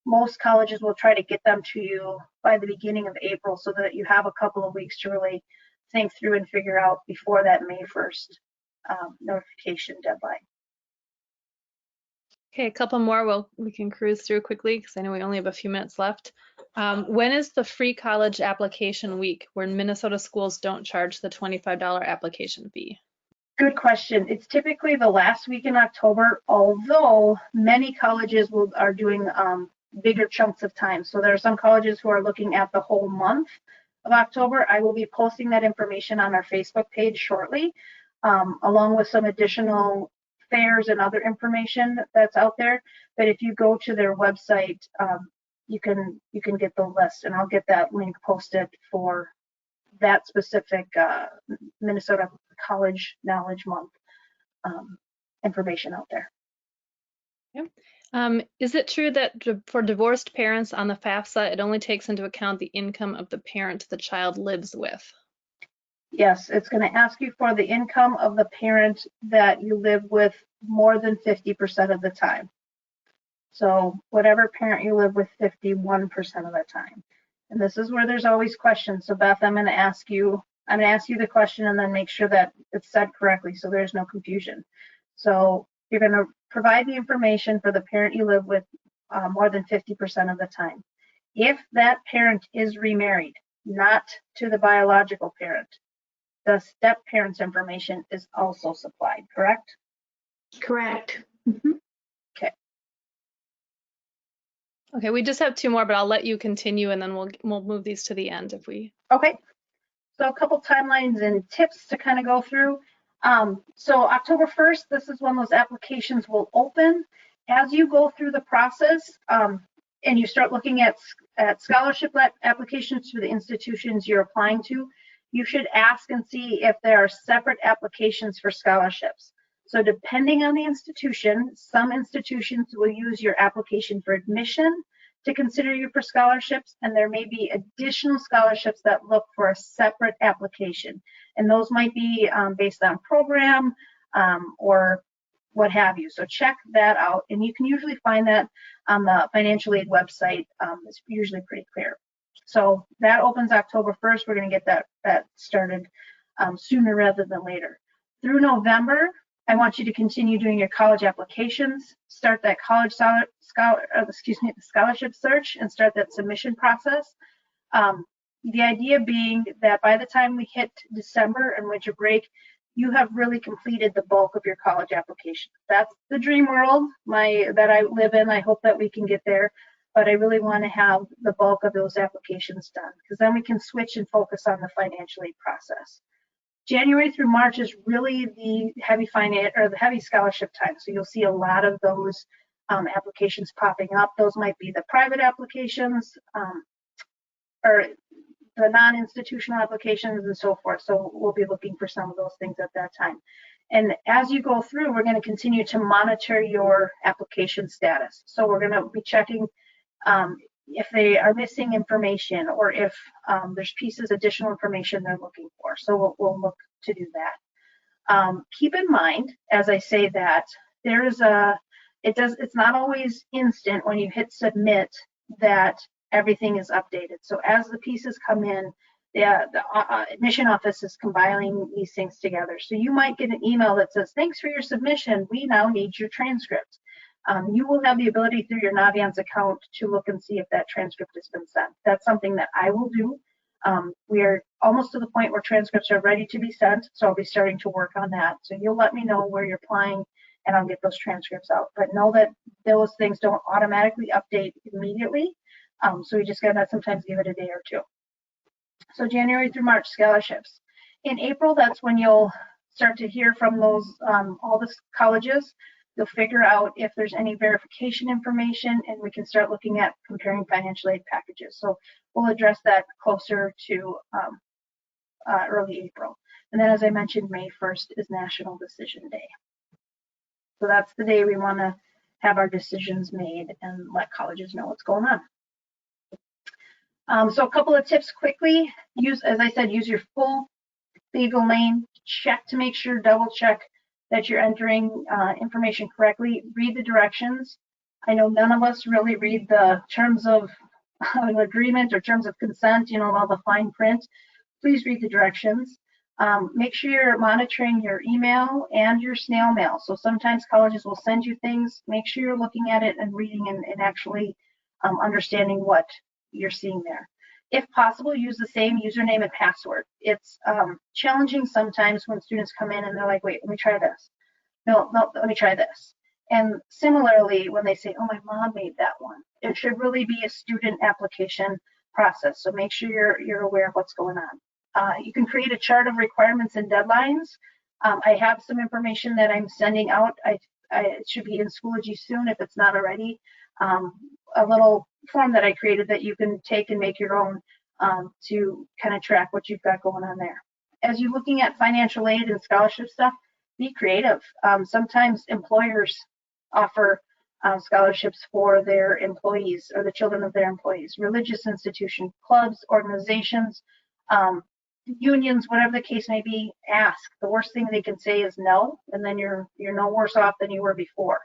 Most colleges will try to get them to you by the beginning of April so that you have a couple of weeks to really think through and figure out before that May 1st notification deadline. Okay, a couple more we can cruise through quickly because I know we only have a few minutes left. When is the free college application week where Minnesota schools don't charge the $25 application fee? Good question. It's typically the last week in October, although many colleges are doing bigger chunks of time. So there are some colleges who are looking at the whole month of October. I will be posting that information on our Facebook page shortly, along with some additional fairs and other information that's out there. But if you go to their website, you can get the list, and I'll get that link posted for that specific Minnesota College Knowledge Month information out there. Yep. Is it true that for divorced parents on the FAFSA, it only takes into account the income of the parent the child lives with? Yes, it's going to ask you for the income of the parent that you live with more than 50% of the time. So whatever parent you live with 51% of the time. And this is where there's always questions. So Beth, I'm going to ask you the question and then make sure that it's said correctly so there's no confusion. So you're going to provide the information for the parent you live with more than 50% of the time. If that parent is remarried, not to the biological parent, the step parent's information is also supplied, correct? Correct. Mm-hmm. Okay. Okay, we just have two more, but I'll let you continue and then we'll move these to the end if we. Okay. So a couple timelines and tips to kind of go through. So October 1st, this is when those applications will open. As you go through the process and you start looking at scholarship applications to the institutions you're applying to, you should ask and see if there are separate applications for scholarships. So depending on the institution, some institutions will use your application for admission to consider you for scholarships, and there may be additional scholarships that look for a separate application. And those might be based on program or what have you. So check that out, and you can usually find that on the financial aid website. It's usually pretty clear. So that opens October 1st. We're going to get that started sooner rather than later. Through November, I want you to continue doing your college applications, start that college scholarship search, and start that submission process. The idea being that by the time we hit December and winter break, you have really completed the bulk of your college application. That's the dream world that I live in. I hope that we can get there, but I really want to have the bulk of those applications done, because then we can switch and focus on the financial aid process. January through March is really the heavy scholarship time. So you'll see a lot of those applications popping up. Those might be the private applications or the non-institutional applications and so forth. So we'll be looking for some of those things at that time. And as you go through, we're going to continue to monitor your application status. So we're going to be checking if they are missing information, or if there's additional information they're looking for. So we'll look to do that. Keep in mind, as I say that, it's not always instant when you hit submit that everything is updated. So as the pieces come in, the admission office is compiling these things together. So you might get an email that says, thanks for your submission, we now need your transcript. You will have the ability through your Naviance account to look and see if that transcript has been sent. That's something that I will do. We are almost to the point where transcripts are ready to be sent, so I'll be starting to work on that. So you'll let me know where you're applying, and I'll get those transcripts out. But know that those things don't automatically update immediately, so we just gotta sometimes give it a day or two. So January through March, scholarships. In April, that's when you'll start to hear from those all the colleges. You'll figure out if there's any verification information, and we can start looking at comparing financial aid packages. So we'll address that closer to early April. And then, as I mentioned, May 1st is National Decision Day. So that's the day we want to have our decisions made and let colleges know what's going on. So a couple of tips quickly. As I said, use your full legal name. Check to make sure, double check that you're entering information correctly. Read the directions. I know none of us really read the terms of agreement or terms of consent, all the fine print. Please read the directions. Make sure you're monitoring your email and your snail mail. So sometimes colleges will send you things. Make sure you're looking at it and reading and actually understanding what you're seeing there. If possible, use the same username and password. It's challenging sometimes when students come in and they're like, wait, let me try this. No, let me try this. And similarly, when they say, oh, my mom made that one, it should really be a student application process. So make sure you're aware of what's going on. You can create a chart of requirements and deadlines. I have some information that I'm sending out. It should be in Schoology soon if it's not already. A little form that I created that you can take and make your own to kind of track what you've got going on there. As you're looking at financial aid and scholarship stuff, be creative. Sometimes employers offer scholarships for their employees or the children of their employees. Religious institutions, clubs, organizations, unions, whatever the case may be, ask. The worst thing they can say is no, and then you're no worse off than you were before.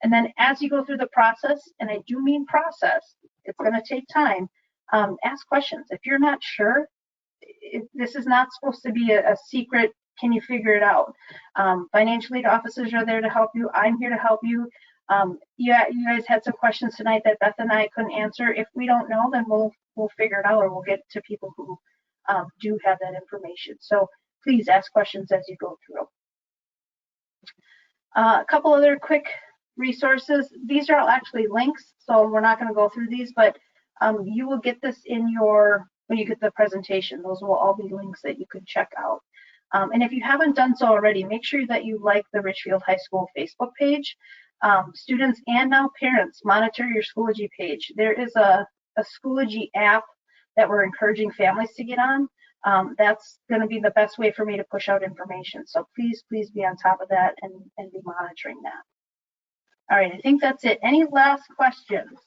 And then as you go through the process, and I do mean process, it's going to take time, ask questions. If you're not sure, this is not supposed to be a secret, can you figure it out? Financial aid officers are there to help you. I'm here to help you. Yeah, you guys had some questions tonight that Beth and I couldn't answer. If we don't know, then we'll figure it out, or we'll get to people who do have that information. So please ask questions as you go through. A couple other quick resources. These are all actually links, so we're not going to go through these, but you will get this in when you get the presentation. Those will all be links that you can check out. And if you haven't done so already, make sure that you like the Richfield High School Facebook page. Students and now parents, monitor your Schoology page. There is a Schoology app that we're encouraging families to get on. That's going to be the best way for me to push out information. So please be on top of that and be monitoring that. All right, I think that's it. Any last questions?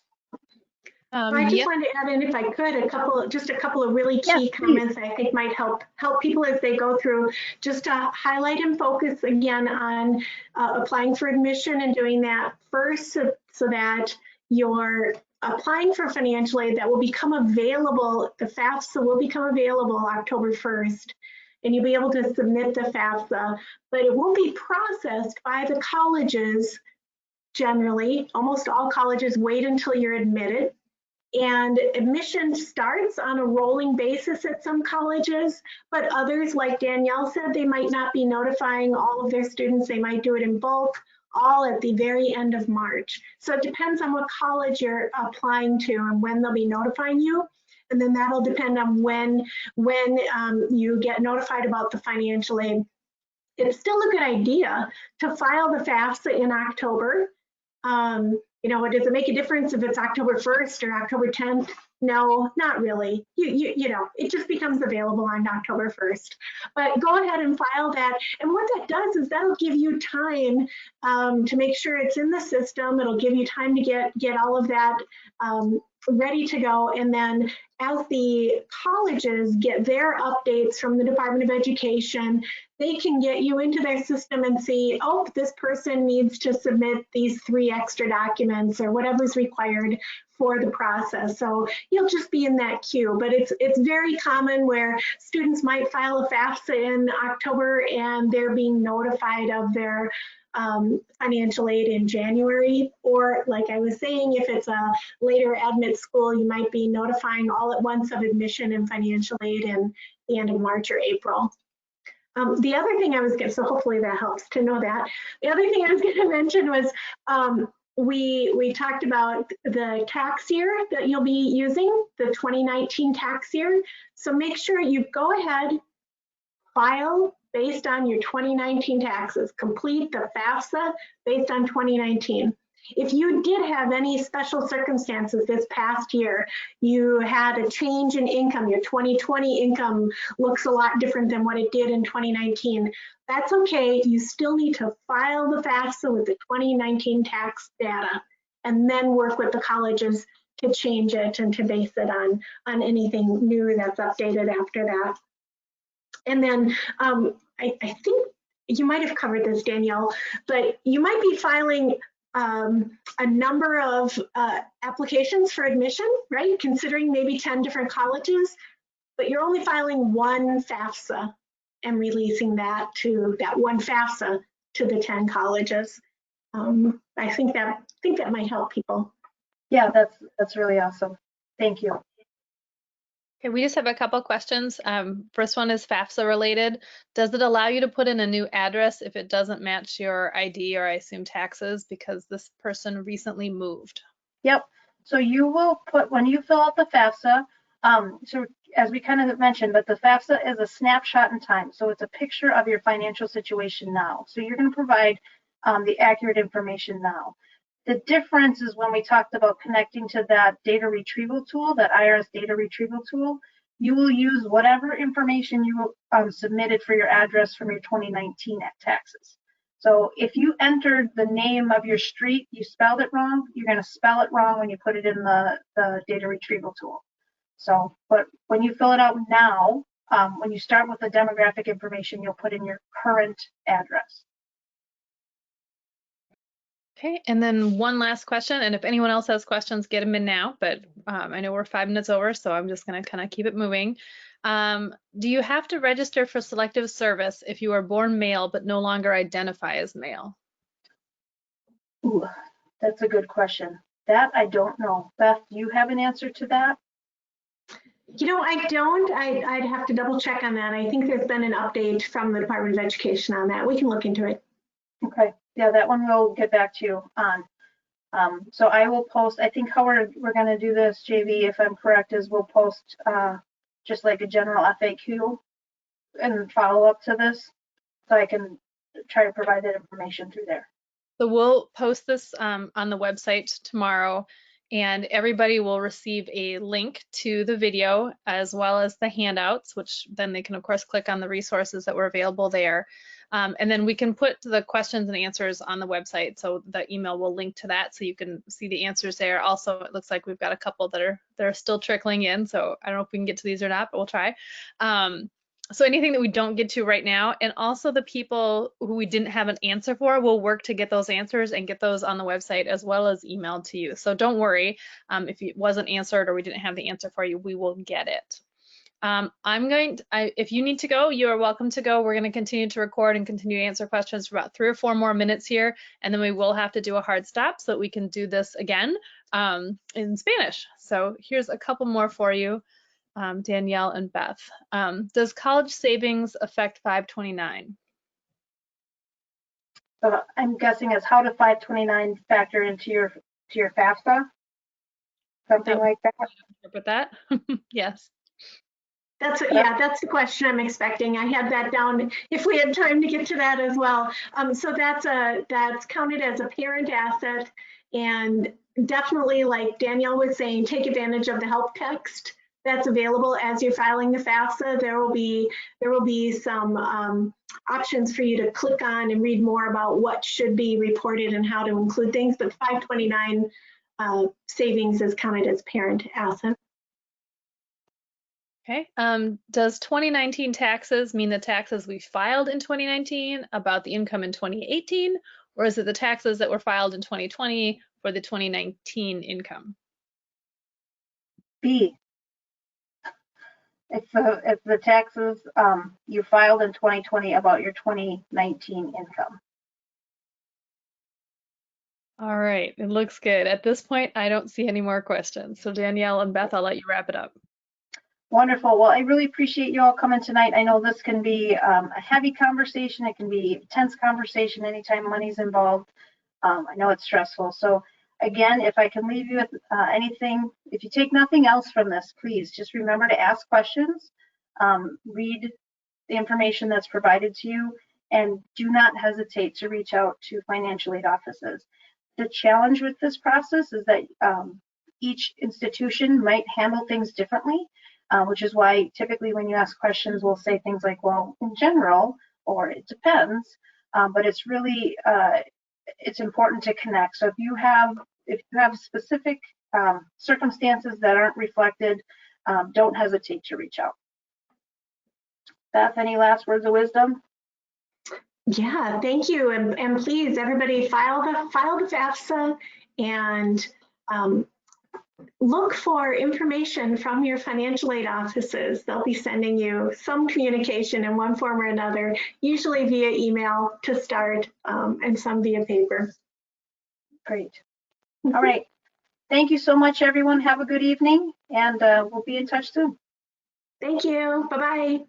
I just Yeah, wanted to add in, if I could, just a couple of really Yes, key please. comments I think might help people as they go through. Just to highlight and focus again on applying for admission and doing that first, so that you're applying for financial aid that will become available. The FAFSA will become available October 1st, and you'll be able to submit the FAFSA, but it won't be processed by the colleges. Generally, almost all colleges wait until you're admitted. And admission starts on a rolling basis at some colleges, but others, like Danielle said, they might not be notifying all of their students. They might do it in bulk, all at the very end of March. So it depends on what college you're applying to and when they'll be notifying you. And then that'll depend on when you get notified about the financial aid. It's still a good idea to file the FAFSA in October. You know, does it make a difference if it's October 1st or October 10th? No, not really. You know, it just becomes available on October 1st. But go ahead and file that. And what that does is that'll give you time to make sure it's in the system. It'll give you time to get all of that ready to go. And then as the colleges get their updates from the Department of Education, they can get you into their system and see, oh, this person needs to submit these 3 extra documents or whatever's required for the process. So you'll just be in that queue. But it's very common where students might file a FAFSA in October and they're being notified of their financial aid in January. Or like I was saying, if it's a later admit school, you might be notifying all at once of admission and financial aid in the end of March or April. The other thing I was going to, so hopefully that helps to know that. The other thing I was going to mention was we talked about the tax year that you'll be using, the 2019 tax year. So make sure you go ahead, file based on your 2019 taxes, complete the FAFSA based on 2019. If you did have any special circumstances this past year, you had a change in income, your 2020 income looks a lot different than what it did in 2019, that's okay. You still need to file the FAFSA with the 2019 tax data and then work with the colleges to change it and to base it on anything new that's updated after that. And then I think you might have covered this, Danielle, but you might be filing a number of applications for admission, right? Considering maybe 10 different colleges, but you're only filing one FAFSA and releasing that one FAFSA to the 10 colleges. I think that might help people. Yeah, that's really awesome. Thank you. okay, we just have a couple questions. First one is FAFSA related. Does it allow you to put in a new address if it doesn't match your ID or I assume taxes because this person recently moved? Yep. So you will put, when you fill out the FAFSA, so as we kind of mentioned, but the FAFSA is a snapshot in time. So it's a picture of your financial situation now. So you're going to provide the accurate information now. The difference is when we talked about connecting to that data retrieval tool, that Irs Data Retrieval tool, you will use whatever information you submitted for your address from your 2019 taxes. So if you entered the name of your street, you spelled it wrong, you're going to spell it wrong when you put it in the data retrieval tool. So, but when you fill it out now, when you start with the demographic information, you'll put in your current address. Okay, and then one last question, and if anyone else has questions, get them in now, but I know we're 5 minutes over, so I'm just gonna kind of keep it moving. Do you have to register for selective service if you are born male but no longer identify as male? Ooh, that's a good question. That I don't know. Beth, do you have an answer to that? You know, I don't. I'd have to double check on that. I think there's been an update from the Department of Education on that. We can look into it. Okay, yeah, that one we'll get back to you on. So I will post, I think how we're going to do this, JV, if I'm correct, is we'll post just like a general FAQ and follow up to this, so I can try to provide that information through there. So we'll post this on the website tomorrow, and everybody will receive a link to the video as well as the handouts, which then they can of course click on the resources that were available there. And then we can put the questions and answers on the website. So the email will link to that so you can see the answers there. Also, it looks like we've got a couple that are still trickling in. So I don't know if we can get to these or not, but we'll try. So anything that we don't get to right now, and also the people who we didn't have an answer for, we'll work to get those answers and get those on the website as well as emailed to you. So don't worry if it wasn't answered or we didn't have the answer for you, we will get it. If you need to go, you are welcome to go. We're going to continue to record and continue to answer questions for about 3 or 4 more minutes here, and then we will have to do a hard stop so that we can do this again in Spanish. So here's a couple more for you. Danielle and Beth. Does college savings affect 529? So I'm guessing it's how to 529 factor into your FAFSA? Something like that? Interpret that? Yes. That's the question I'm expecting. I had that down if we had time to get to that as well. So that's counted as a parent asset, and definitely, like Danielle was saying, take advantage of the help text that's available as you're filing the FAFSA. There will be some options for you to click on and read more about what should be reported and how to include things. But 529 savings is counted as parent asset. Okay. Does 2019 taxes mean the taxes we filed in 2019 about the income in 2018, or is it the taxes that were filed in 2020 for the 2019 income? B. It's the taxes you filed in 2020 about your 2019 income. All right, it looks good. At this point, I don't see any more questions. So Danielle and Beth, I'll let you wrap it up. Wonderful. Well, I really appreciate you all coming tonight. I know this can be a heavy conversation. It can be a tense conversation anytime money's involved. I know it's stressful. So again, if I can leave you with anything, if you take nothing else from this, please just remember to ask questions, read the information that's provided to you, and do not hesitate to reach out to financial aid offices. The challenge with this process is that each institution might handle things differently, which is why typically when you ask questions, we'll say things like, well, in general, or it depends, but it's really, it's important to connect. So if you have specific circumstances that aren't reflected, don't hesitate to reach out. Beth, any last words of wisdom? Yeah, thank you. And please, everybody, file the FAFSA and look for information from your financial aid offices. They'll be sending you some communication in one form or another, usually via email to start, and some via paper. Great. All right. Thank you so much, everyone. Have a good evening, and we'll be in touch soon. Thank you. Bye-bye.